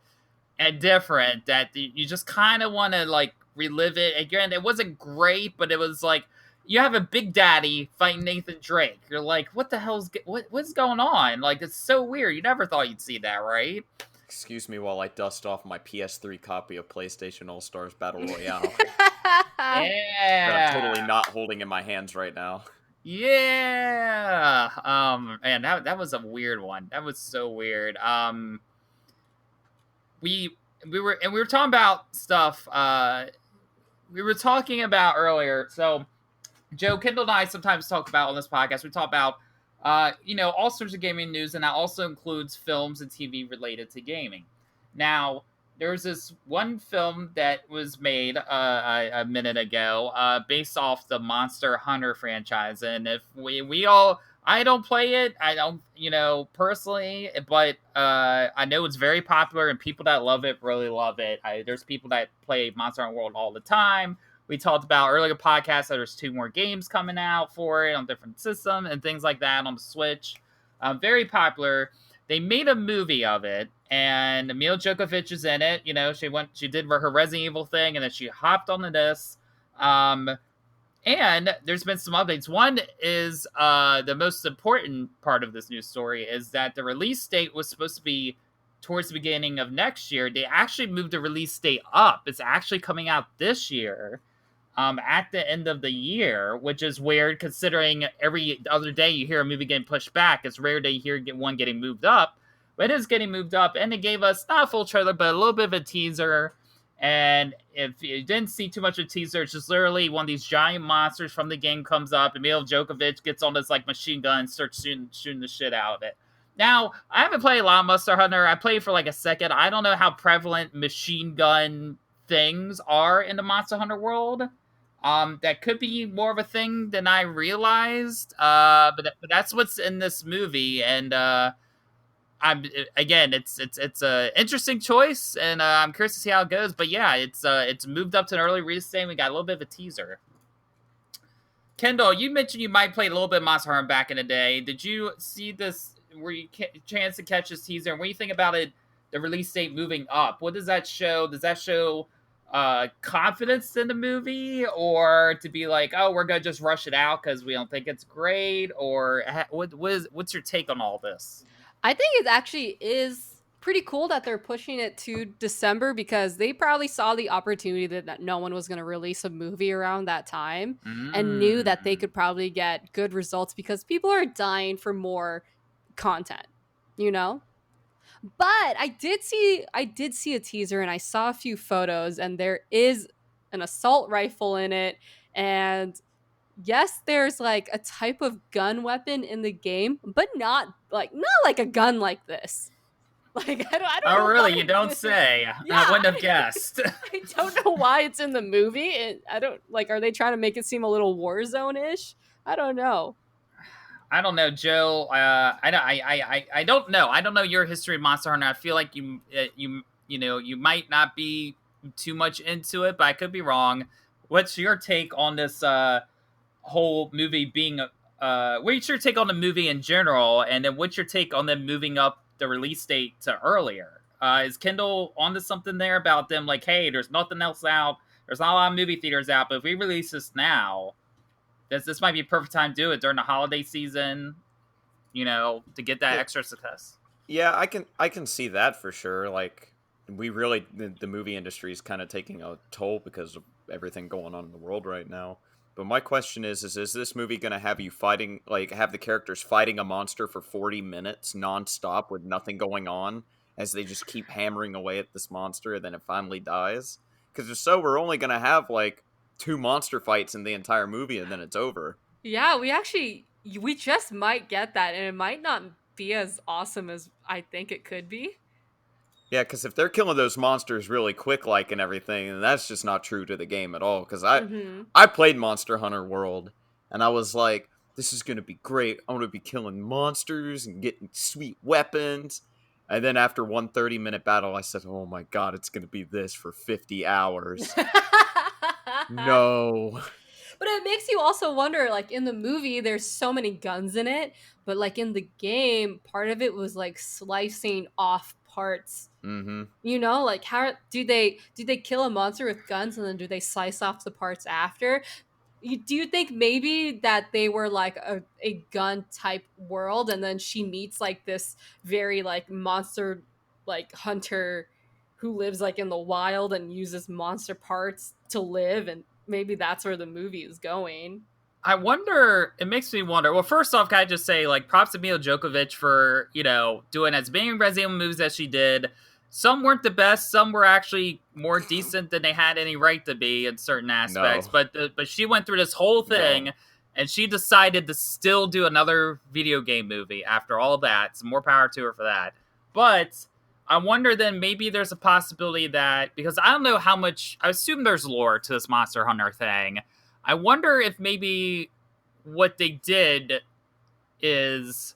and different that you just kind of want to like relive it again. It wasn't great, but it was like you have a Big Daddy fighting Nathan Drake. You're like, what the hell's what's going on? Like, it's so weird. You never thought you'd see that, right? Excuse me while I dust off my PS3 copy of PlayStation All Stars Battle Royale. Yeah, That I'm totally not holding in my hands right now. Yeah. Man, that was a weird one. That was so weird. We were talking about stuff. We were talking about earlier. So, Joe, Kendall and I sometimes talk about on this podcast. We talk about, all sorts of gaming news, and that also includes films and TV related to gaming. Now, there's this one film that was made a minute ago, based off the Monster Hunter franchise, and if I don't play it, I don't, personally, but I know it's very popular, and people that love it really love it. There's people that play Monster Hunter World all the time. We talked about earlier podcasts that there's 2 more games coming out for it on different systems and things like that on the Switch. Very popular. They made a movie of it, and Mila Djokovic is in it. She did her Resident Evil thing, and then she hopped onto this. And there's been some updates. One is the most important part of this news story is that the release date was supposed to be towards the beginning of next year. They actually moved the release date up. It's actually coming out this year. At the end of the year, which is weird considering every other day you hear a movie getting pushed back. It's rare that you hear one getting moved up, but it is getting moved up, and it gave us not a full trailer, but a little bit of a teaser. And if you didn't see too much of a teaser, it's just literally one of these giant monsters from the game comes up, and Mila Djokovic gets on this like machine gun and starts shooting the shit out of it. Now, I haven't played a lot of Monster Hunter. I played for like a second. I don't know how prevalent machine gun things are in the Monster Hunter world. That could be more of a thing than I realized. But that's what's in this movie, and it's a interesting choice, and I'm curious to see how it goes. But yeah, it's moved up to an early release day. And we got a little bit of a teaser. Kendall, you mentioned you might play a little bit of Monster Hunter back in the day. Did you see this? Were you chance to catch this teaser? And what do you think about it? The release date moving up. What does that show? Does that show confidence in the movie, or to be like, oh, we're gonna just rush it out because we don't think it's great, or what's your take on all this? I think it actually is pretty cool that they're pushing it to December because they probably saw the opportunity that no one was going to release a movie around that time and knew that they could probably get good results because people are dying for more content, But I did see a teaser, and I saw a few photos, and there is an assault rifle in it, and yes, there's like a type of gun weapon in the game, but not like a gun like this. Like I don't Oh, know really? why You don't say. I wouldn't have guessed. I don't know why it's in the movie. I don't like. Are they trying to make it seem a little Warzone-ish? I don't know. I don't know, Joe. I don't know. I don't know your history of Monster Hunter. I feel like you might not be too much into it, but I could be wrong. What's your take on this whole movie being what's your take on the movie in general, and then what's your take on them moving up the release date to earlier? Is Kendall onto something there about them like, hey, there's nothing else out, there's not a lot of movie theaters out, but if we release this now, this might be a perfect time to do it during the holiday season, to get that extra success. Yeah, I can see that for sure. Like, the movie industry is kind of taking a toll because of everything going on in the world right now. But my question is this movie going to have you fighting, like, have the characters fighting a monster for 40 minutes nonstop with nothing going on as they just keep hammering away at this monster and then it finally dies? Because if so, we're only going to have, like, 2 monster fights in the entire movie and then it's over. Yeah, we just might get that, and it might not be as awesome as I think it could be. Yeah, because if they're killing those monsters really quick, like, and everything, then that's just not true to the game at all. Because I played Monster Hunter World, and I was like, this is going to be great. I'm going to be killing monsters and getting sweet weapons. And then after one 30-minute battle, I said, oh my god, it's going to be this for 50 hours. No. But it makes you also wonder, like, in the movie, there's so many guns in it, but, like, in the game, part of it was, like, slicing off parts. Mm-hmm. Like, how do they kill a monster with guns, and then do they slice off the parts after? Do you think maybe that they were, like, a gun type world, and then she meets, like, this very, like, monster, like, hunter who lives, like, in the wild and uses monster parts to live, and maybe that's where the movie is going. I wonder, it makes me wonder. Well, first off, can I just say, like, props to Mila Djokovic for, doing as many Resident Evil moves as she did. Some weren't the best. Some were actually more decent than they had any right to be in certain aspects. No. But she went through this whole thing, and she decided to still do another video game movie after all that. So more power to her for that. But I wonder then maybe there's a possibility that, because I don't know how much, I assume there's lore to this Monster Hunter thing. I wonder if maybe what they did is,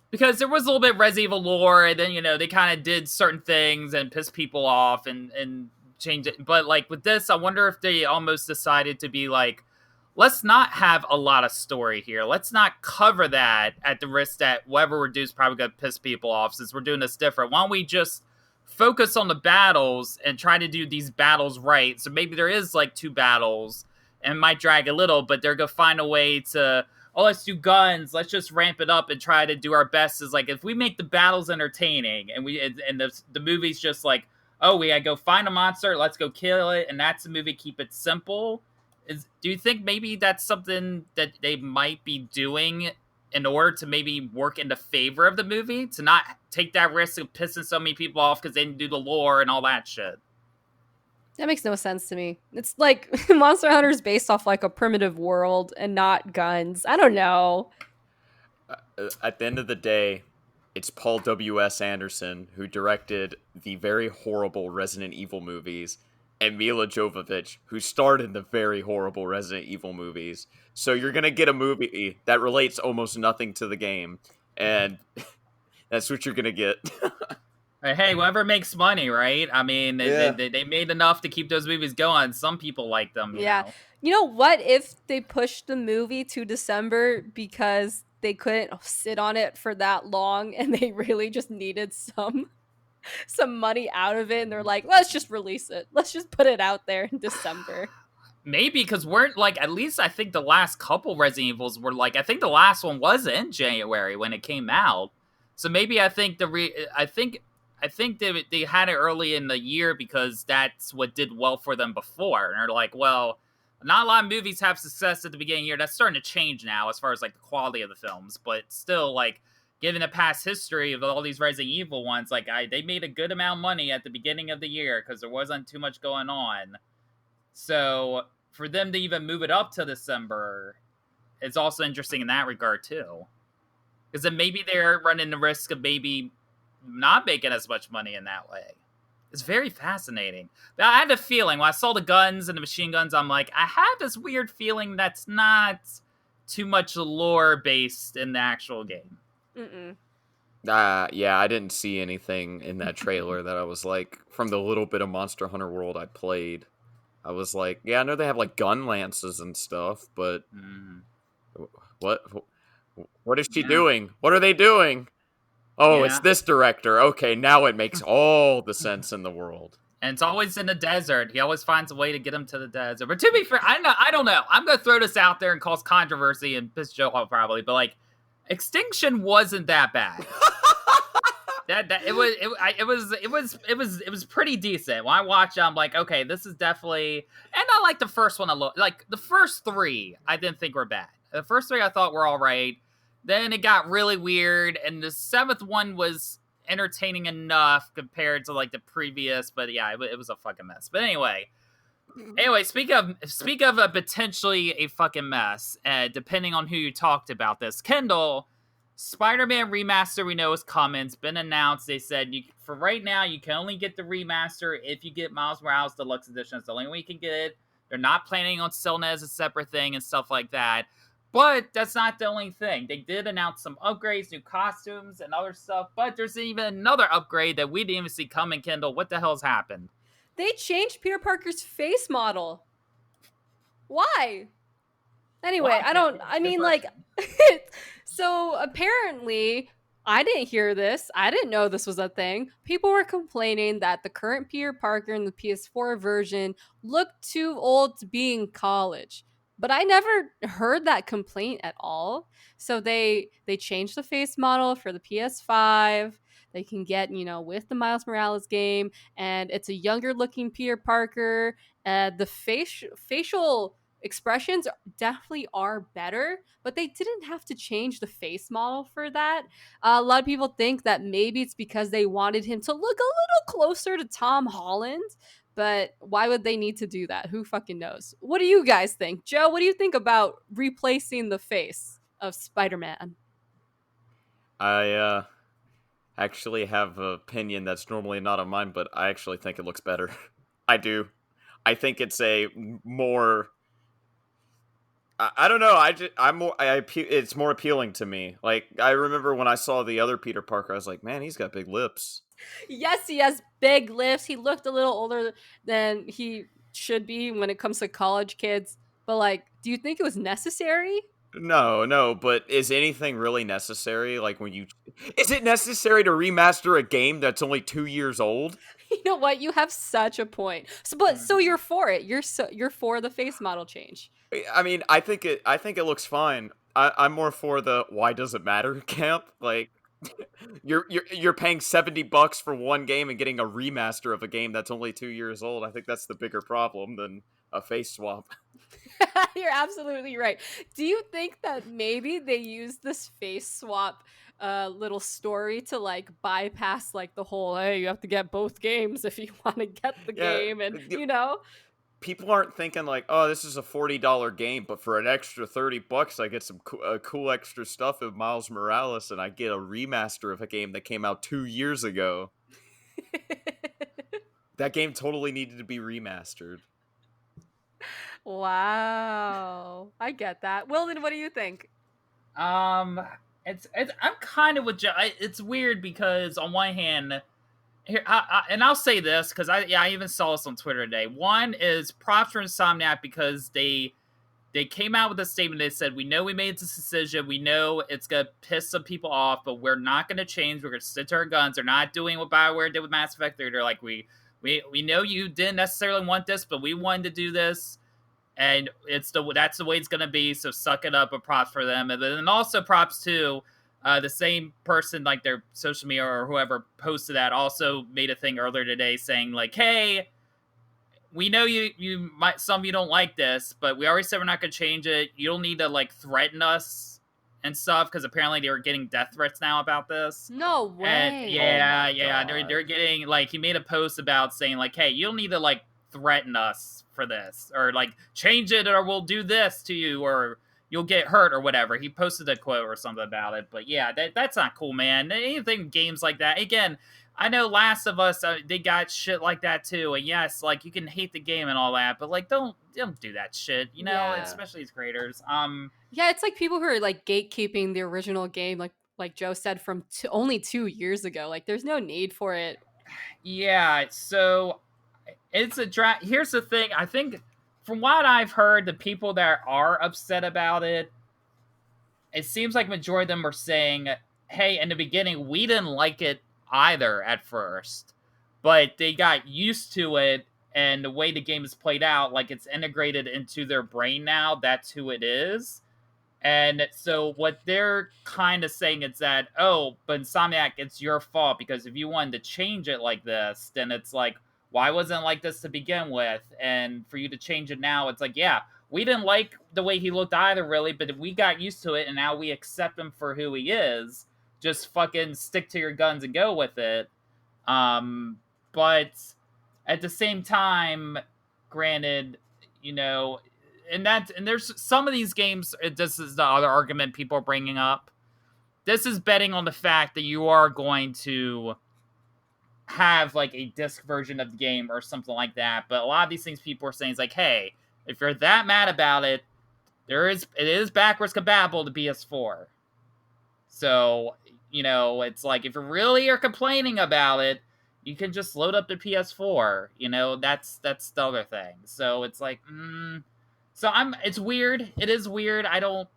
because there was a little bit of Resident Evil lore, and then, they kind of did certain things and pissed people off and changed it. But, like, with this, I wonder if they almost decided to be like, let's not have a lot of story here. Let's not cover that at the risk that whatever we're doing is probably going to piss people off since we're doing this different. Why don't we just focus on the battles and try to do these battles right? So maybe there is, like, 2 battles, and it might drag a little, but they're going to find a way to, let's do guns. Let's just ramp it up and try to do our best. Is like, if we make the battles entertaining and the movie's just like, oh, we gotta go find a monster, let's go kill it, and that's the movie, keep it simple. Do you think maybe that's something that they might be doing in order to maybe work in the favor of the movie, to not take that risk of pissing so many people off because they didn't do the lore and all that shit? That makes no sense to me. It's like Monster Hunter is based off like a primitive world and not guns. I don't know. At the end of the day, it's Paul W.S. Anderson who directed the very horrible Resident Evil movies, and Mila Jovovich, who starred in the very horrible Resident Evil movies. So you're going to get a movie that relates almost nothing to the game, and that's what you're going to get. Hey, whoever makes money, right? I mean, they made enough to keep those movies going. Some people like them. You know? You know what? If they pushed the movie to December because they couldn't sit on it for that long and they really just needed some money out of it, and they're like, let's just release it. Let's just put it out there in December. Maybe, because we're like, at least I think the last couple Resident Evils were like, I think the last one was in January when it came out. So maybe I think I think they had it early in the year because that's what did well for them before. And they're like, well, not a lot of movies have success at the beginning of the year. That's starting to change now as far as like the quality of the films. But still, like, given the past history of all these Resident Evil ones, like they made a good amount of money at the beginning of the year because there wasn't too much going on. So for them to even move it up to December, it's also interesting in that regard too, because then maybe they're running the risk of maybe not making as much money in that way. It's very fascinating. But I had a feeling when I saw the guns and the machine guns, I'm like, I have this weird feeling that's not too much lore based in the actual game. Yeah, I didn't see anything in that trailer that I was like, from the little bit of Monster Hunter World I played, I was like, yeah, I know they have like gun lances and stuff, but what is she doing? What are they doing? Oh, it's this director. Okay, now it makes all the sense in the world. And it's always in the desert. He always finds a way to get him to the desert. But to be fair, I don't know. I'm gonna throw this out there and cause controversy and piss Joe off probably, but like, Extinction wasn't that bad. It was pretty decent. When I watched it, I'm like, okay, this is definitely, and I like the first one a lot. Like the first 3, I didn't think were bad. The first 3 I thought were all right. Then it got really weird, and the 7th one was entertaining enough compared to like the previous, but yeah, it was a fucking mess. But anyway, speak of a potentially a fucking mess. Depending on who you talked about this, Kendall, Spider-Man remaster we know is coming. It's been announced. They said for right now you can only get the remaster if you get Miles Morales Deluxe Edition. It's the only way you can get it. They're not planning on selling it as a separate thing and stuff like that. But that's not the only thing. They did announce some upgrades, new costumes, and other stuff. But there's even another upgrade that we didn't even see coming, Kendall. What the hell's happened? They changed Peter Parker's face model. Why? Anyway, so apparently, I didn't hear this. I didn't know this was a thing. People were complaining that the current Peter Parker in the PS4 version looked too old to be in college. But I never heard that complaint at all. So they changed the face model for the PS5. They can get, with the Miles Morales game, and it's a younger looking Peter Parker. The facial expressions definitely are better, but they didn't have to change the face model for that. A lot of people think that maybe it's because they wanted him to look a little closer to Tom Holland. But why would they need to do that? Who fucking knows? What do you guys think? Joe, what do you think about replacing the face of Spider-Man? I actually have an opinion that's normally not of mine, but I actually think it looks better. I do. I think it's a more... I don't know. It's more appealing to me. Like, I remember when I saw the other Peter Parker, I was like, man, he's got big lips. Yes, he has big lips. He looked a little older than he should be when it comes to college kids. But, like, do you think it was necessary? No, but is anything really necessary? Like, is it necessary to remaster a game that's only 2 years old? You know what? You have such a point. So you're for it. You're for the face model change. I mean, I think it looks fine. I'm more for the why does it matter camp. Like, you're paying $70 for one game and getting a remaster of a game that's only 2 years old. I think that's the bigger problem than a face swap. You're absolutely right. Do you think that maybe they used this face swap little story to like bypass like the whole, hey, you have to get both games if you want to get the game, and people aren't thinking like, oh, this is a $40 game, but for an extra $30 I get some cool extra stuff of Miles Morales, and I get a remaster of a game that came out 2 years ago. That game totally needed to be remastered. Wow, I get that. Willden, what do you think? I'm kind of with Joe. It's weird because on one hand, here and I'll say this because I even saw this on Twitter today. One is props for Insomniac because they came out with a statement. They said, we know we made this decision. We know it's gonna piss some people off, but we're not gonna change. We're gonna stick to our guns. They're not doing what BioWare did with Mass Effect 3. They're like, we know you didn't necessarily want this, but we wanted to do this. And that's the way it's gonna be. So suck it up. But props for them, and then also props to the same person, like their social media or whoever posted that, also made a thing earlier today saying like, "Hey, we know you might some of you don't like this, but we already said we're not gonna change it. You don't need to like threaten us and stuff because apparently they were getting death threats now about this. No way. And yeah, they're getting like he made a post about saying like, hey, you don't need to like threaten us for this or like change it or we'll do this to you or you'll get hurt or whatever. He posted a quote or something about it. But yeah, that's not cool, man. Anything games like that. Again, I know Last of Us, they got shit like that too. And yes, like you can hate the game and all that, but like don't do that shit, you know, Yeah. especially as creators. Yeah, it's like people who are like gatekeeping the original game, like Joe said, from only 2 years ago. Like, there's no need for it. Yeah, so it's a here's the thing. I think from what I've heard, the people that are upset about it, it seems like majority of them are saying, hey, in the beginning, we didn't like it either at first, but they got used to it, and the way the game is played out, like it's integrated into their brain now. That's who it is. And so what they're kind of saying is that, oh, but Insomniac, it's your fault, because if you wanted to change it like this, then it's like, why wasn't it like this to begin with? And for you to change it now, it's like, yeah, we didn't like the way he looked either, really, but we got used to it, and now we accept him for who he is. Just fucking stick to your guns and go with it. But at the same time, granted, you know, and there's some of these games, this is the other argument people are bringing up. This is betting on the fact that you are going to have like a disc version of the game or something like that. But a lot of these things people are saying is like, hey, if you're that mad about it, it is backwards compatible to PS4. So, you know, it's like, if you really are complaining about it, you can just load up the PS4. You know, that's the other thing. So it's like, so it's weird. It is weird. I don't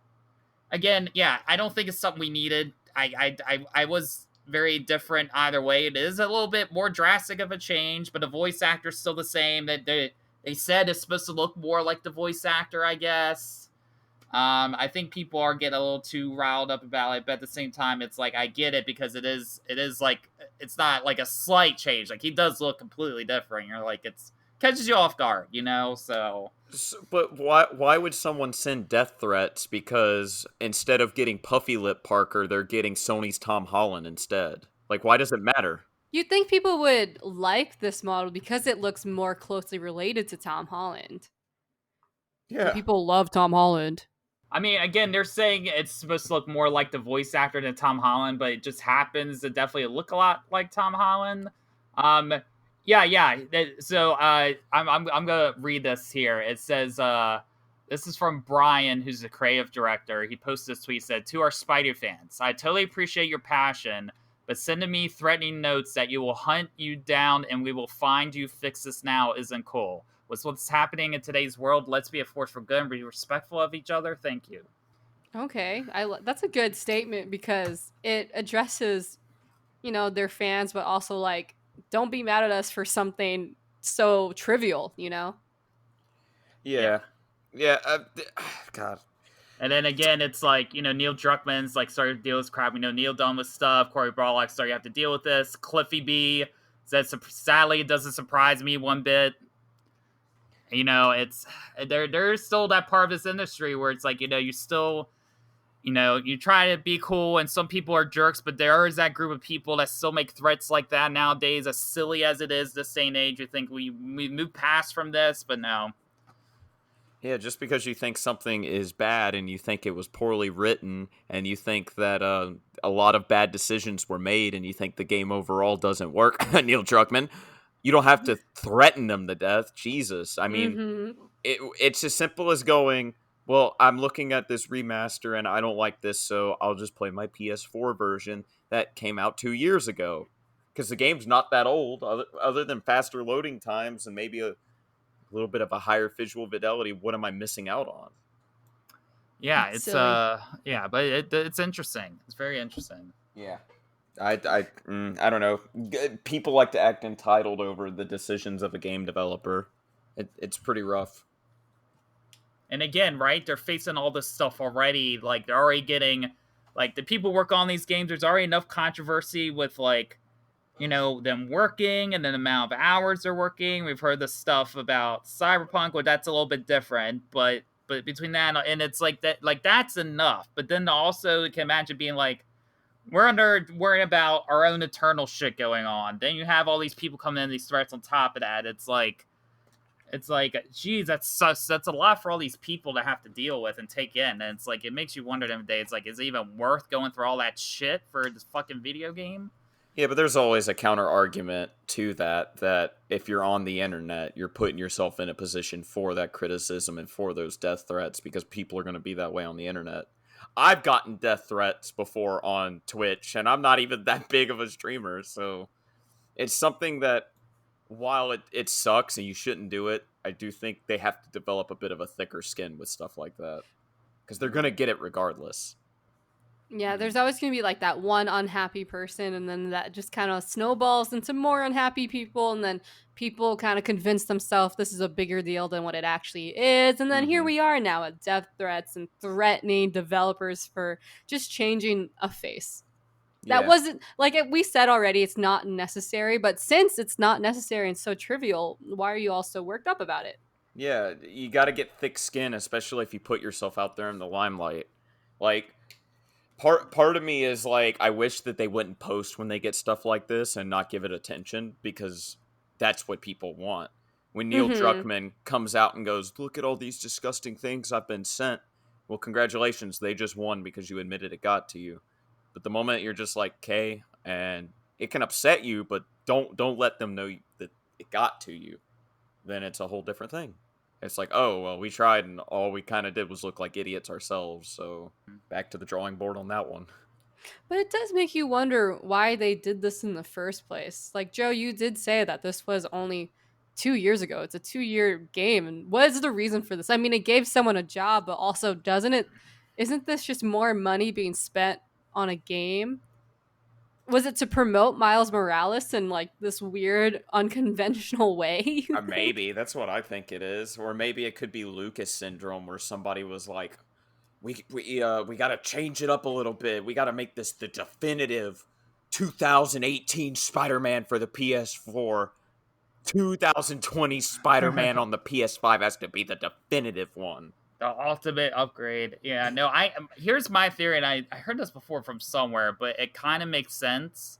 think it's something we needed. I was very different either way. It is a little bit more drastic of a change, but the voice actor's still the same. That they said it's supposed to look more like the voice actor, I guess. I think people are getting a little too riled up about it, but at the same time, it's like, I get it, because it is like, it's not like a slight change. Like, he does look completely different. You're like, it's catches you off guard, you know? So but why would someone send death threats? Because instead of getting Puffy Lip Parker, they're getting Sony's Tom Holland instead. Like, why does it matter? You'd think people would like this model because it looks more closely related to Tom Holland. Yeah. People love Tom Holland. I mean, again, they're saying it's supposed to look more like the voice actor than Tom Holland, but it just happens to definitely look a lot like Tom Holland. Yeah. So I'm gonna read this here. It says, this is from Brian, who's the creative director. He posted this tweet, said, to our Spider fans, I totally appreciate your passion, but sending me threatening notes that you will hunt you down and we will find you, fix this now, isn't cool. With what's happening in today's world, let's be a force for good and be respectful of each other. Thank you. Okay, that's a good statement, because it addresses, you know, their fans, but also like, don't be mad at us for something so trivial, you know? Yeah. God. And then again, it's like, you know, Neil Druckmann's like started to deal with crap. You know, Neil done with stuff. Corey Barlog's started to have to deal with this. Cliffy B says, sadly, it doesn't surprise me one bit. You know, it's there's still that part of this industry where it's like, you know, you still, you know, you try to be cool, and some people are jerks, but there is that group of people that still make threats like that nowadays, as silly as it is this day and age. You think we move past from this, but no. Yeah, just because you think something is bad and you think it was poorly written and you think that a lot of bad decisions were made and you think the game overall doesn't work, Neil Druckmann, you don't have to threaten them to death. Jesus. I mean, it's as simple as going, well, I'm looking at this remaster and I don't like this, so I'll just play my PS4 version that came out 2 years ago. Because the game's not that old, other than faster loading times and maybe a little bit of a higher visual fidelity. What am I missing out on? Yeah, it's but it's interesting. It's very interesting. Yeah. I don't know. People like to act entitled over the decisions of a game developer. It's pretty rough. And again, right, they're facing all this stuff already. Like, they're already getting, like, the people work on these games. There's already enough controversy with, like, you know, them working and the amount of hours they're working. We've heard the stuff about Cyberpunk, but that's a little bit different. But between that and it's like that, like, that's enough. But then also, you can imagine being like, we're worrying about our own eternal shit going on. Then you have all these people coming in, these threats on top of that. It's like, It's like, geez, that's a lot for all these people to have to deal with and take in. And it's like, it makes you wonder every day. It's like, is it even worth going through all that shit for this fucking video game? Yeah, but there's always a counter argument to that if you're on the internet, you're putting yourself in a position for that criticism and for those death threats because people are going to be that way on the internet. I've gotten death threats before on Twitch, and I'm not even that big of a streamer, so it's something that, while it sucks and you shouldn't do it, I do think they have to develop a bit of a thicker skin with stuff like that. Because they're going to get it regardless. Yeah, there's always going to be like that one unhappy person, and then that just kind of snowballs into more unhappy people, and then people kind of convince themselves this is a bigger deal than what it actually is. And then here we are now with death threats and threatening developers for just changing a face. That wasn't, like we said already, it's not necessary, but since it's not necessary and so trivial, why are you all so worked up about it? Yeah, you got to get thick skin, especially if you put yourself out there in the limelight. Like, part of me is like, I wish that they wouldn't post when they get stuff like this and not give it attention, because that's what people want. When Neil Druckmann comes out and goes, look at all these disgusting things I've been sent. Well, congratulations, they just won because you admitted it got to you. But the moment you're just like, okay, and it can upset you, but don't let them know that it got to you, then it's a whole different thing. It's like, oh, well, we tried, and all we kind of did was look like idiots ourselves, so back to the drawing board on that one. But it does make you wonder why they did this in the first place. Like, Joe, you did say that this was only 2 years ago. It's a 2-year game, and what is the reason for this? I mean, it gave someone a job, but also isn't this just more money being spent on a game? Was it to promote Miles Morales in like this weird unconventional way? Maybe that's what I think it is, or maybe it could be Lucas syndrome, where somebody was like, we got to change it up a little bit. We got to make this the definitive 2018 Spider-Man for the PS4. 2020 Spider-Man on the PS5 has to be the definitive one. The ultimate upgrade. Yeah, no, here's my theory, and I heard this before from somewhere, but it kind of makes sense.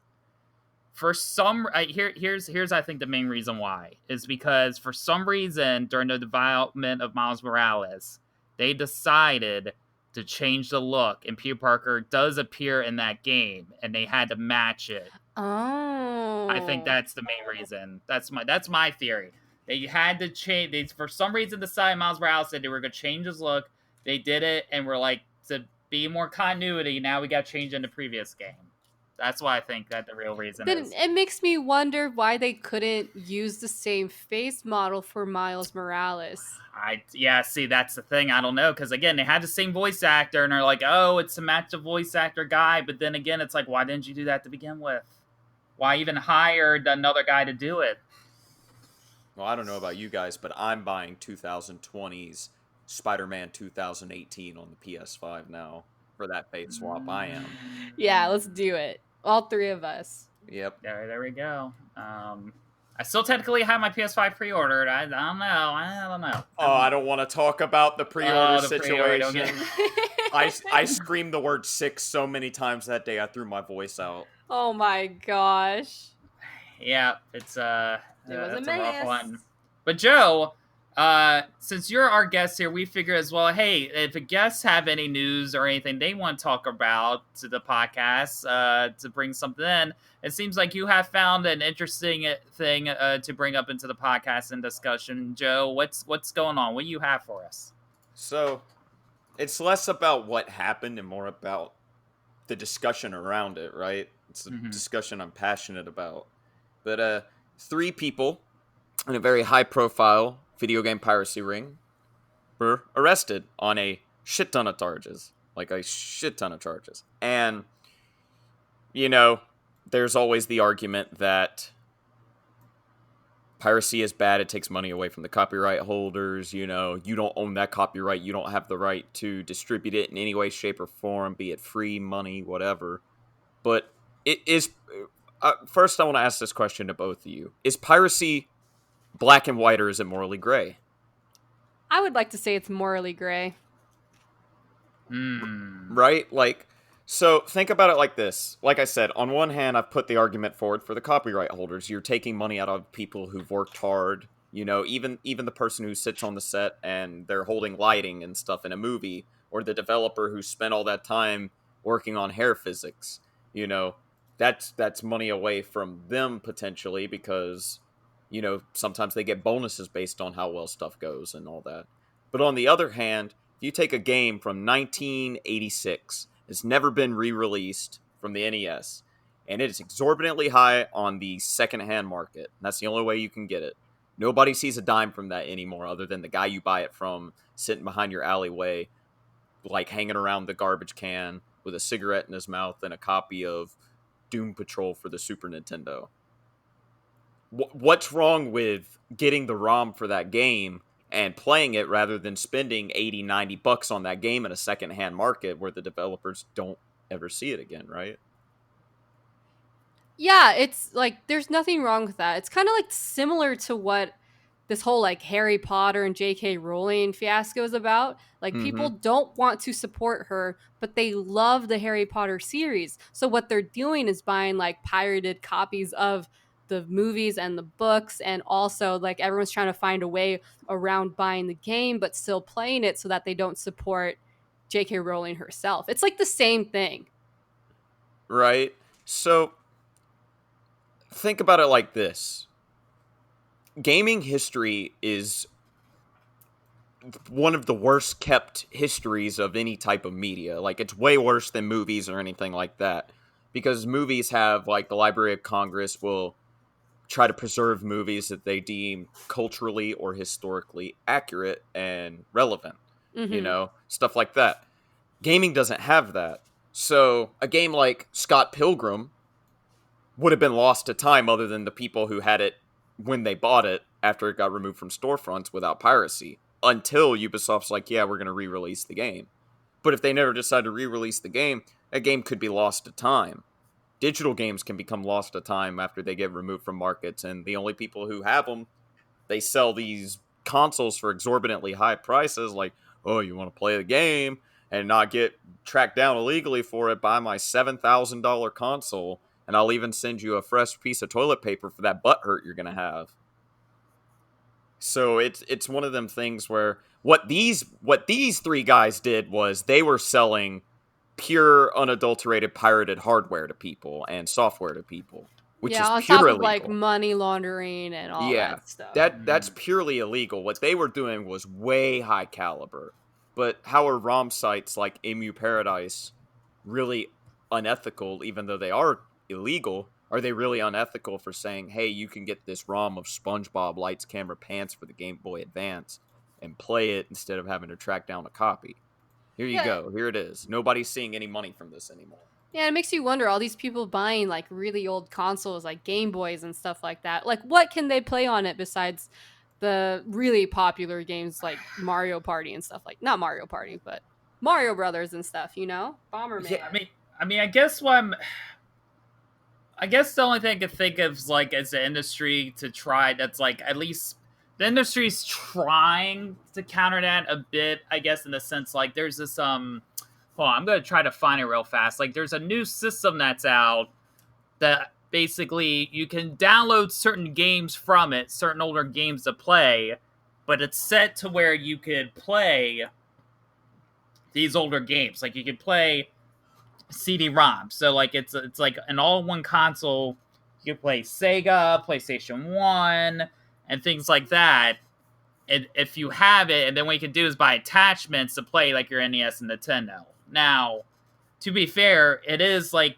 For some, here's I think the main reason why is because for some reason during the development of Miles Morales, they decided to change the look, and Peter Parker does appear in that game, and they had to match it. Oh, I think that's the main reason. That's my theory. They had to change. They, for some reason, decided Miles Morales said they were going to change his look. They did it, and we're like, to be more continuity, now we got to change in the previous game. That's why I think that the real reason is. It makes me wonder why they couldn't use the same face model for Miles Morales. See, that's the thing. I don't know, because again, they had the same voice actor, and they're like, oh, it's to match the voice actor guy. But then again, it's like, why didn't you do that to begin with? Why even hire another guy to do it? Well, I don't know about you guys, but I'm buying 2020's Spider-Man 2018 on the PS5 now for that face swap. I am. Yeah, let's do it. All three of us. Yep. There we go. I still technically have my PS5 pre-ordered. I don't know. Oh, I don't want to talk about the pre-order situation. I screamed the word 6 so many times that day I threw my voice out. Oh my gosh. Yeah, it's It was that's a a rough mess. one. But Joe, since you're our guest here, we figure as well, hey, if the guests have any news or anything they want to talk about to the podcast, to bring something in, it seems like you have found an interesting thing to bring up into the podcast and discussion. Joe, what's going on? What do you have for us? So, it's less about what happened and more about the discussion around it, right? It's a discussion I'm passionate about. But 3 people in a very high-profile video game piracy ring were arrested on a shit ton of charges. Like a shit ton of charges. And, you know, there's always the argument that piracy is bad. It takes money away from the copyright holders. You know, you don't own that copyright. You don't have the right to distribute it in any way, shape, or form, be it free, money, whatever. But it is... first, I want to ask this question to both of you. Is piracy black and white, or is it morally gray? I would like to say it's morally gray. Right? Like, so think about it like this. Like I said, on one hand, I've put the argument forward for the copyright holders. You're taking money out of people who've worked hard You know, even the person who sits on the set and they're holding lighting and stuff in a movie, or the developer who spent all that time working on hair physics, you know, that's money away from them potentially, because, you know, sometimes they get bonuses based on how well stuff goes and all that. But on the other hand, if you take a game from 1986, it's never been re-released from the NES, and it is exorbitantly high on the secondhand market. That's the only way you can get it. Nobody sees a dime from that anymore, other than the guy you buy it from sitting behind your alleyway, like hanging around the garbage can with a cigarette in his mouth and a copy of Doom Patrol for the Super Nintendo. What's wrong with getting the ROM for that game and playing it rather than spending 80, $90 on that game in a secondhand market where the developers don't ever see it again, right? Yeah, it's like there's nothing wrong with that. It's kind of like similar to what this whole like Harry Potter and J.K. Rowling fiasco is about. Like people don't want to support her, but they love the Harry Potter series. So what they're doing is buying like pirated copies of the movies and the books, and also like everyone's trying to find a way around buying the game but still playing it so that they don't support J.K. Rowling herself. It's like the same thing. Right. So think about it like this. Gaming history is one of the worst kept histories of any type of media. Like, it's way worse than movies or anything like that. Because movies have, like, the Library of Congress will try to preserve movies that they deem culturally or historically accurate and relevant. You know, stuff like that. Gaming doesn't have that. So, a game like Scott Pilgrim would have been lost to time, other than the people who had it when they bought it after it got removed from storefronts without piracy, until Ubisoft's like, yeah, we're going to re-release the game. But if they never decide to re-release the game, that game could be lost to time. Digital games can become lost to time after they get removed from markets, and the only people who have them, they sell these consoles for exorbitantly high prices, like, oh, you want to play the game and not get tracked down illegally for it, buy my $7,000 console, and I'll even send you a fresh piece of toilet paper for that butt hurt you're going to have. So it's one of them things where what these three guys did was they were selling pure, unadulterated, pirated hardware to people and software to people, which is on pure top of illegal. like money laundering and all that stuff. That's purely illegal. What they were doing was way high caliber. But how are ROM sites like Emu Paradise really unethical, even though they are illegal? Are they really unethical for saying, hey, you can get this ROM of SpongeBob Lights Camera Pants for the Game Boy Advance and play it instead of having to track down a copy? Here you go. Here it is. Nobody's seeing any money from this anymore. Yeah, it makes you wonder, all these people buying like really old consoles like Game Boys and stuff like that. Like, what can they play on it besides the really popular games like Mario Party and stuff, like not Mario Party, but Mario Brothers and stuff, you know? Bomberman. Yeah, I mean, I guess the only thing I could think of is, like, as an industry to try, that's like, at least the industry's trying to counter that a bit, I guess, in the sense, like, there's this, hold on, I'm going to try to find it real fast. Like, there's a new system that's out that basically you can download certain games from it, certain older games to play, but it's set to where you could play these older games. Like, you could play CD-ROM. So, like, it's like an all-in-one console. You can play Sega, PlayStation 1, and things like that. And if you have it, and then what you can do is buy attachments to play, like, your NES and Nintendo. Now, to be fair, it is, like,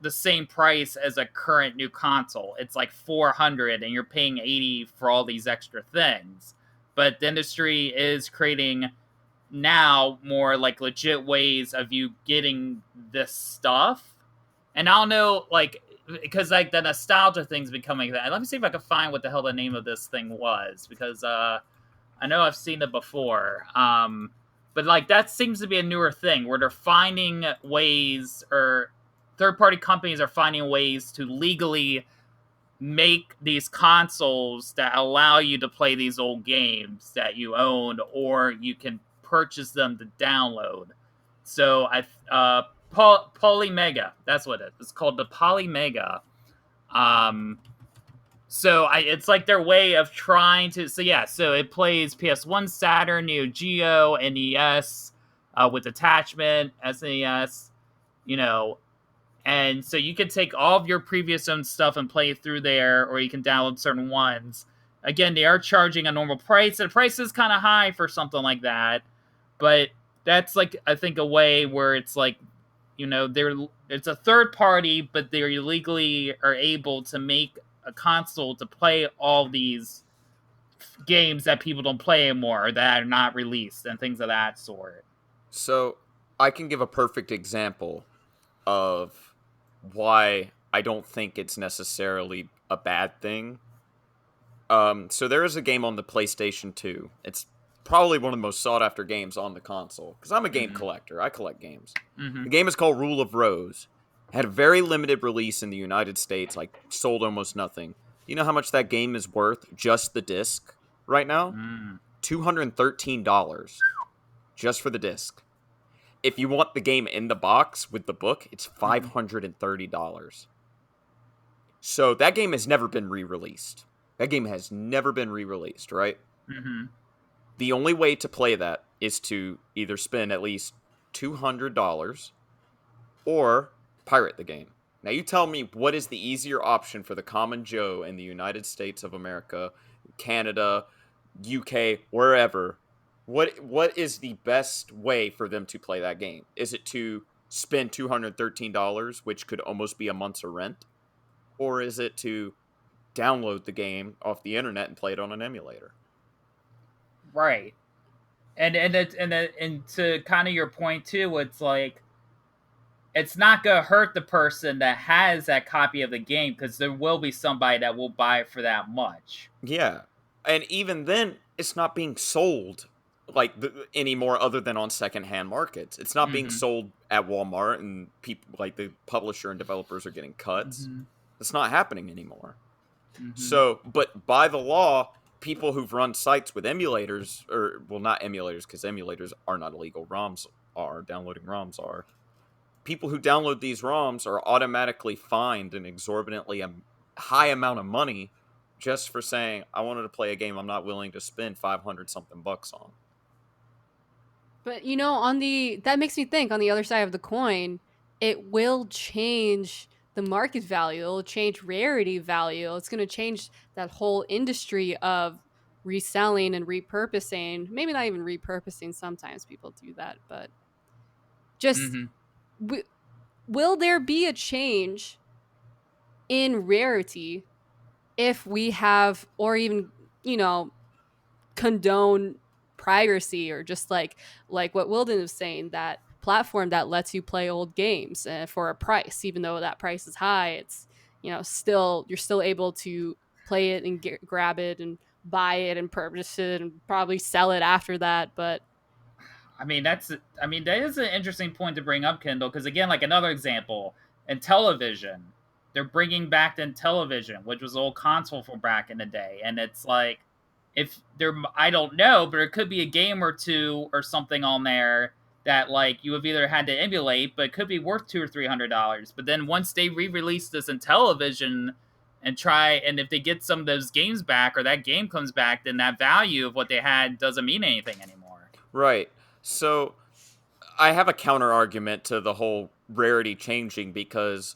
the same price as a current new console. It's, like, $400, and you're paying $80 for all these extra things. But the industry is creating now more like legit ways of you getting this stuff. And I don't know, like, because like the nostalgia thing's becoming that. Let me see if I can find what the hell the name of this thing was, because I know I've seen it before. But like that seems to be a newer thing where they're finding ways, or third-party companies are finding ways to legally make these consoles that allow you to play these old games that you owned, or you can purchase them to download. So Polymega, that's what it is. It's called the Polymega. So it's like their way of trying to. So it plays PS1, Saturn, Neo Geo, NES, with attachment, SNES, you know. And so you can take all of your previous owned stuff and play it through there, or you can download certain ones. Again, they are charging a normal price. The price is kind of high for something like that, but that's like, I think, a way where it's like, it's a third party, but they legally are able to make a console to play all these games that people don't play anymore, or that are not released, and things of that sort. So I can give a perfect example of why I don't think it's necessarily a bad thing. So there is a game on the PlayStation 2. It's probably one of the most sought after games on the console, because I'm a game collector. I collect games. The game is called Rule of Rose. It had a very limited release in the United States, like sold almost nothing. You know how much that game is worth, just the disc, right now? $213 just for the disc. If you want the game in the box with the book, it's $530. So that game has never been re-released. That game has never been re-released, right? The only way to play that is to either spend at least $200 or pirate the game. Now you tell me, what is the easier option for the common Joe in the United States of America, Canada, UK, wherever? What is the best way for them to play that game? Is it to spend $213, which could almost be a month's rent? Or is it to download the game off the internet and play it on an emulator? Right. And to kind of your point too, it's like, it's not gonna hurt the person that has that copy of the game, because there will be somebody that will buy it for that much. Yeah, and even then, it's not being sold like anymore, other than on secondhand markets. It's not being sold at Walmart, and people like the publisher and developers are getting cuts. It's not happening anymore. So, but by the law, people who've run sites with emulators, or, well, not emulators, because emulators are not illegal. ROMs are. Downloading ROMs are. People who download these ROMs are automatically fined an exorbitantly high amount of money just for saying, I wanted to play a game I'm not willing to spend 500 something bucks on. But that makes me think, on the other side of the coin, it will change the market value. It'll change rarity value. It's going to change that whole industry of reselling and repurposing. Maybe not even repurposing. Sometimes people do that, but just will there be a change in rarity if we have, or even, condone piracy, or just like what Willden was saying, that platform that lets you play old games for a price, even though that price is high, it's, you're still able to play it and grab it and buy it and purchase it and probably sell it after that. But that is an interesting point to bring up, Kendall, because again, like another example, in television, they're bringing back in television, which was old console from back in the day, and it's like, if there, I don't know, but it could be a game or two or something on there that like you have either had to emulate, but it could be worth $200 or $300. But then once they re-release this in television and if they get some of those games back, or that game comes back, then that value of what they had doesn't mean anything anymore. Right. So I have a counter argument to the whole rarity changing, because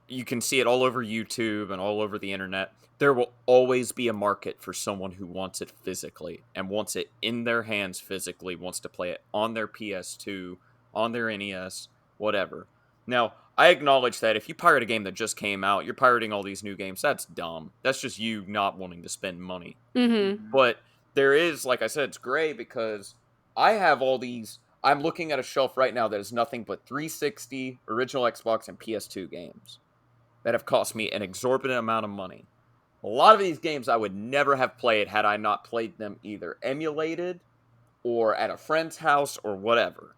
you can see it all over YouTube and all over the internet. There will always be a market for someone who wants it physically and wants it in their hands physically, wants to play it on their PS2, on their NES, whatever. Now, I acknowledge that if you pirate a game that just came out, you're pirating all these new games. That's dumb. That's just you not wanting to spend money. But there is, like I said, it's gray, because I have all these. I'm looking at a shelf right now that is nothing but 360, original Xbox, and PS2 games that have cost me an exorbitant amount of money. A lot of these games I would never have played had I not played them either emulated or at a friend's house or whatever.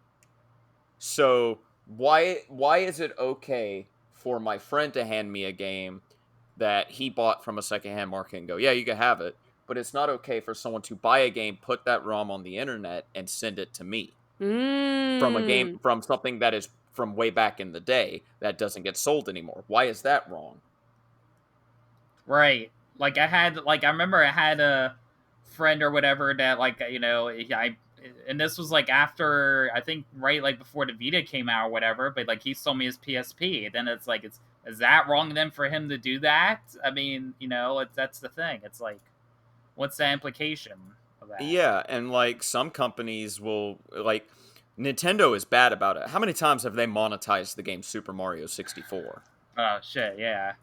So why is it okay for my friend to hand me a game that he bought from a secondhand market and go, yeah, you can have it, but it's not okay for someone to buy a game, put that ROM on the internet, and send it to me from a game, from something that is from way back in the day that doesn't get sold anymore? Why is that wrong? Right. like I remember I had a friend or whatever that and this was like after, I think, right, like before the Vita came out or whatever, but like he sold me his PSP. Then it's like, is that wrong then for him to do that? I mean, that's the thing. It's like, what's the implication of that? Yeah, and like some companies will, like, Nintendo is bad about it. How many times have they monetized the game Super Mario 64? Oh shit, yeah.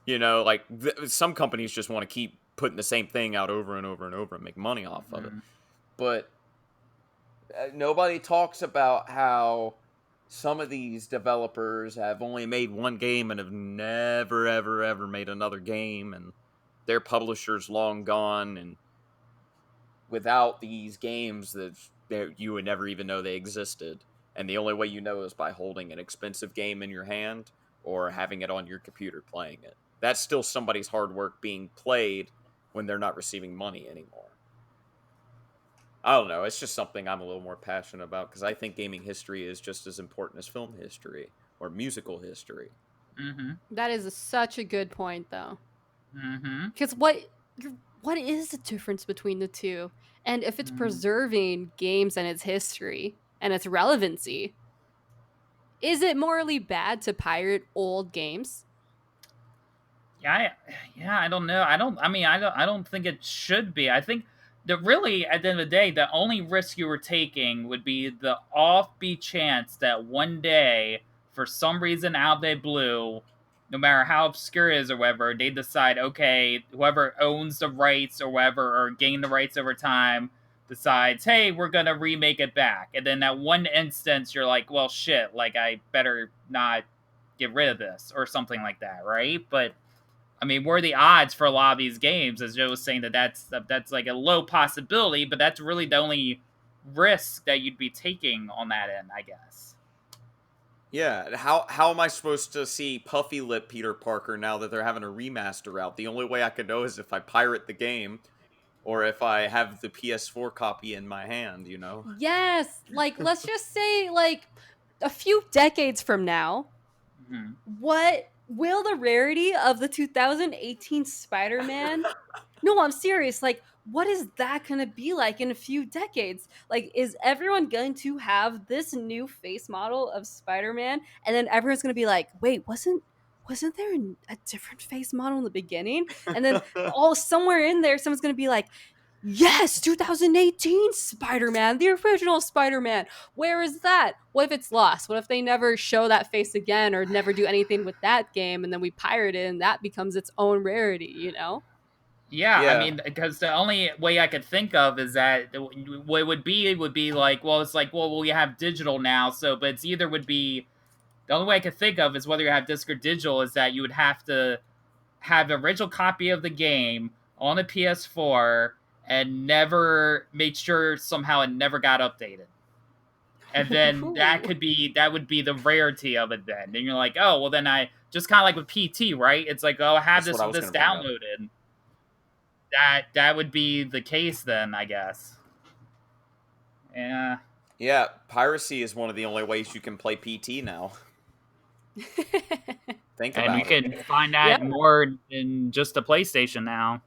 Like some companies just want to keep putting the same thing out over and over and over and make money off of it. But nobody talks about how some of these developers have only made one game and have never, ever, ever made another game, and their publisher's long gone, and without these games that you would never even know they existed. And the only way you know is by holding an expensive game in your hand or having it on your computer playing it. That's still somebody's hard work being played when they're not receiving money anymore. I don't know. It's just something I'm a little more passionate about because I think gaming history is just as important as film history or musical history. Mm-hmm. That is such a good point, though. Mm-hmm. Because what is the difference between the two? And if it's preserving games and its history and its relevancy, is it morally bad to pirate old games? I don't know. I don't think it should be. I think that really, at the end of the day, the only risk you were taking would be the offbeat chance that one day, for some reason out of the blue, no matter how obscure it is or whatever, they decide, okay, whoever owns the rights or whatever, or gain the rights over time, decides, hey, we're gonna remake it back. And then that one instance, you're like, well, shit, like, I better not get rid of this, or something like that, right? But I mean, what are the odds for a lot of these games? As Joe was saying, that's like a low possibility, but that's really the only risk that you'd be taking on that end, I guess. Yeah, how am I supposed to see puffy lip Peter Parker now that they're having a remaster out? The only way I could know is if I pirate the game or if I have the PS4 copy in my hand, Yes, like let's just say like a few decades from now, what will the rarity of the 2018 Spider-Man? No, I'm serious. Like, what is that going to be like in a few decades? Like, is everyone going to have this new face model of Spider-Man, and then everyone's going to be like, "Wait, wasn't there a different face model in the beginning?" And then all somewhere in there, someone's going to be like, yes, 2018 Spider-Man, the original Spider-Man. Where is that? What if it's lost? What if they never show that face again or never do anything with that game and then we pirate it and that becomes its own rarity, Yeah, I mean, because the only way I could think of is that what it would be like, well, it's like, well, we have digital now, so, but it's either would be, the only way I could think of is whether you have disc or digital, is that you would have to have the original copy of the game on a PS4 and never make sure somehow it never got updated. And then that would be the rarity of it then. And you're like, oh, well then I, just kind of like with PT, right? It's like, oh, I have this downloaded. That would be the case then, I guess. Yeah. Yeah, piracy is one of the only ways you can play PT now. Think about it. And you can find that more in just the PlayStation now.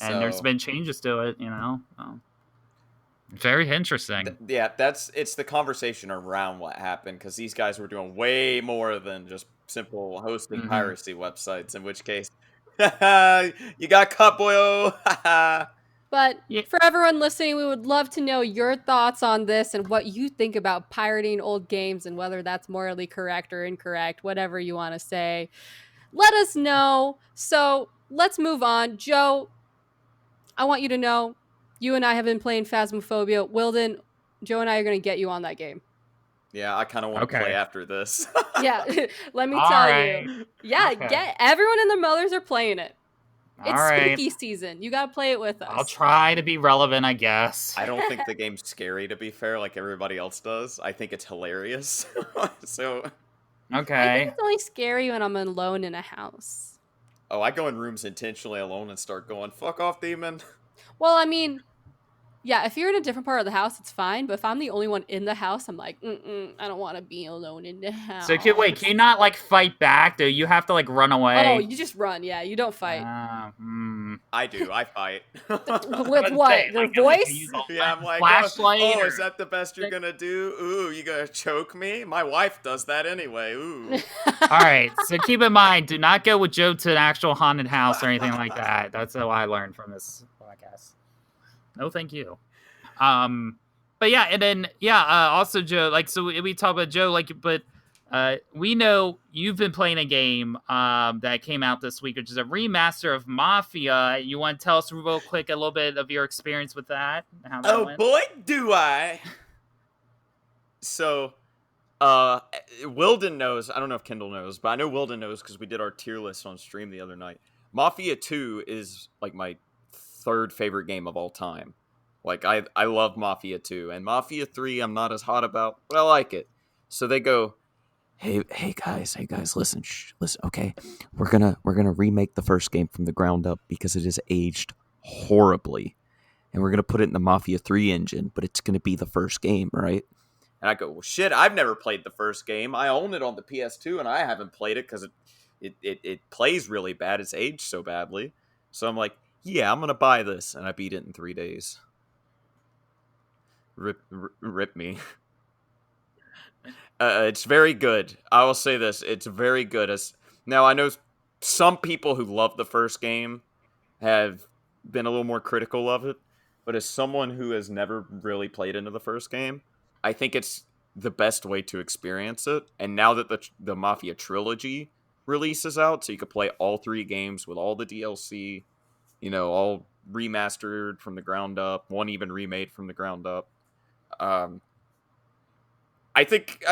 And there's been changes to it, Very interesting. It's the conversation around what happened, because these guys were doing way more than just simple hosting piracy websites, in which case, you got caught, boyo. But for everyone listening, we would love to know your thoughts on this and what you think about pirating old games and whether that's morally correct or incorrect, whatever you want to say. Let us know. So let's move on. Joe, I want you to know, you and I have been playing Phasmophobia. Willden, Joe and I are going to get you on that game. Yeah, I kind of want to play after this. Yeah, let me tell you. Yeah, get everyone and their mothers are playing it. It's spooky season. You got to play it with us. I'll try to be relevant, I guess. I don't think the game's scary, to be fair, like everybody else does. I think it's hilarious. So, okay. I think it's only scary when I'm alone in a house. Oh, I go in rooms intentionally alone and start going, fuck off, demon. Well, I mean, Yeah, if you're in a different part of the house, it's fine. But if I'm the only one in the house, I'm like, I don't want to be alone in the house. So can you not like fight back? Do you have to like run away? Oh, you just run. Yeah, you don't fight. I do. I fight. With what? Your voice? Yeah, I'm like, flashlight. oh, is that the best you're gonna do? Ooh, you gonna choke me? My wife does that anyway. Ooh. All right, so keep in mind, do not go with Joe to an actual haunted house or anything like that. That's what I learned from this podcast. No, thank you. But yeah, and then also Joe, like, so we talk about Joe, like, but we know you've been playing a game that came out this week, which is a remaster of Mafia. You want to tell us real quick a little bit of your experience with that? How that went? Boy, do I! So, Willden knows. I don't know if Kendall knows, but I know Willden knows because we did our tier list on stream the other night. Mafia 2 is like my third favorite game of all time. Like, I love Mafia 2, and Mafia 3 I'm not as hot about, but I like it. So they go, hey guys, listen, okay, we're gonna remake the first game from the ground up because it is aged horribly, and we're gonna put it in the Mafia 3 engine, but it's gonna be the first game, right? And I go, well, shit, I've never played the first game. I own it on the PS2, and I haven't played it because it plays really bad. It's aged so badly. So I'm like, yeah, I'm gonna buy this, and I beat it in 3 days. Rip me. It's very good. I will say this. It's very good. Now, I know some people who love the first game have been a little more critical of it, but as someone who has never really played into the first game, I think it's the best way to experience it. And now that the Mafia trilogy releases out, so you can play all 3 games with all the DLC, all remastered from the ground up, one even remade from the ground up. I think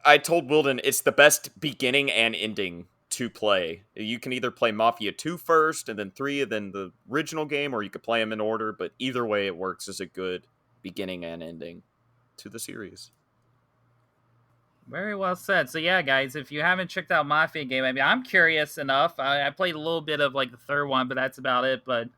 I told Willden it's the best beginning and ending to play. You can either play Mafia 2 first, and then 3, and then the original game, or you could play them in order, but either way it works as a good beginning and ending to the series. Very well said. So yeah, guys, if you haven't checked out Mafia game, I mean, I'm curious enough. I played a little bit of like the third one, but that's about it. But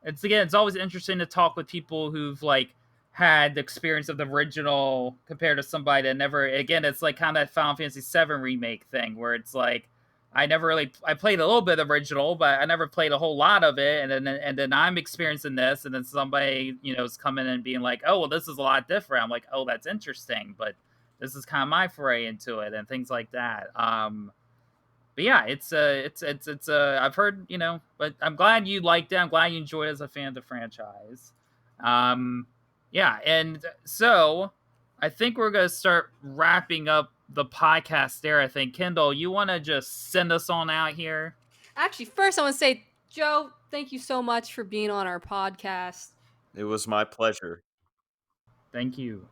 it's always interesting to talk with people who've like had the experience of the original compared to somebody that never. Again, it's like kind of that Final Fantasy VII remake thing where it's like I played a little bit of original, but I never played a whole lot of it. And then I'm experiencing this, and then somebody is coming and being like, oh well, this is a lot different. I'm like, oh, that's interesting, but this is kind of my foray into it and things like that. But yeah, it's I've heard, but I'm glad you liked it. I'm glad you enjoyed it as a fan of the franchise. Yeah, and so I think we're gonna start wrapping up the podcast there. I think, Kendall, you want to just send us on out here? Actually, first I want to say, Joe, thank you so much for being on our podcast. It was my pleasure. Thank you.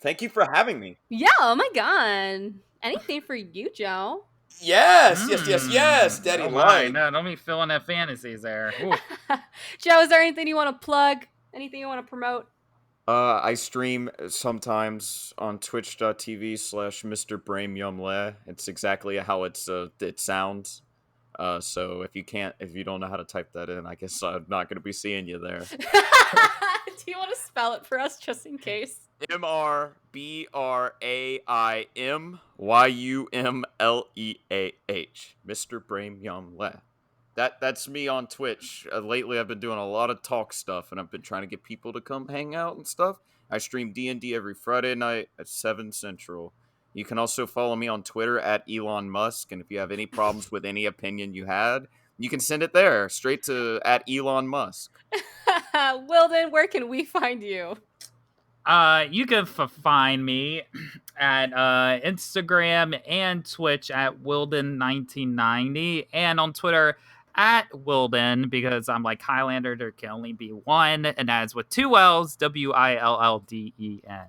Thank you for having me. Yeah, oh my god. Anything for you, Joe? Yes, Daddy. No, don't be filling that fantasies there. Joe, is there anything you want to plug? Anything you want to promote? I stream sometimes on twitch.tv/MrBraimyumleah. It's exactly how it sounds. So if you don't know how to type that in, I guess I'm not going to be seeing you there. Do you want to spell it for us just in case? MrBraimyumleah. MrBraimyumleah. That's me on Twitch. Lately, I've been doing a lot of talk stuff, and I've been trying to get people to come hang out and stuff. I stream D&D every Friday night at 7 Central. You can also follow me on Twitter at Elon Musk, and if you have any problems with any opinion you had, you can send it there, straight to at Elon Musk. Willden, where can we find you? You can find me at Instagram and Twitch at Willden1990, and on Twitter at Willden, because I'm like Highlander, there can only be one, and that is with 2 L's, WILLDEN.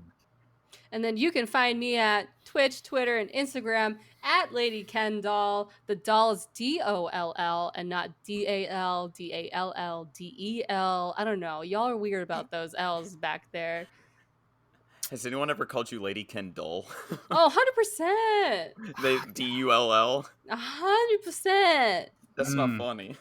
And then you can find me at Twitch, Twitter, and Instagram at Lady Kendall. The doll is DOLL and not DALDALLDEL. I don't know. Y'all are weird about those L's back there. Has anyone ever called you Lady Kendall? Oh, 100%. They DULL? 100%. That's not funny.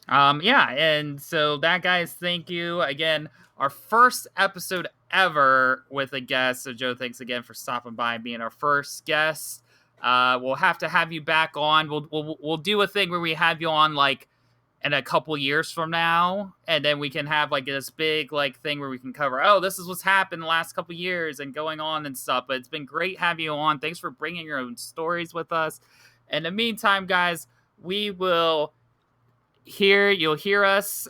Yeah, and so that, guys, thank you again. Our first episode ever with a guest. So Joe, thanks again for stopping by and being our first guest. We'll have to have you back on. We'll do a thing where we have you on like in a couple years from now, and then we can have like this big like thing where we can cover, oh, this is what's happened the last couple years and going on and stuff. But it's been great having you on. Thanks for bringing your own stories with us. In the meantime, guys, we will you'll hear us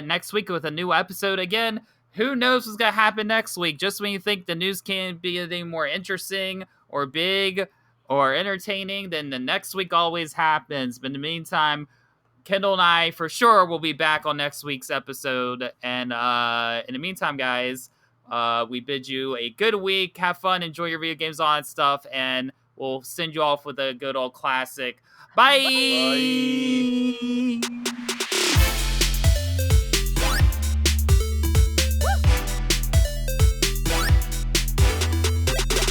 next week with a new episode. Again, who knows what's gonna happen next week? Just when you think the news can't be anything more interesting or big or entertaining, then the next week always happens. But in the meantime, Kendall and I for sure will be back on next week's episode. And in the meantime, guys, we bid you a good week. Have fun, enjoy your video games, all that stuff, and we'll send you off with a good old classic. Bye. Bye.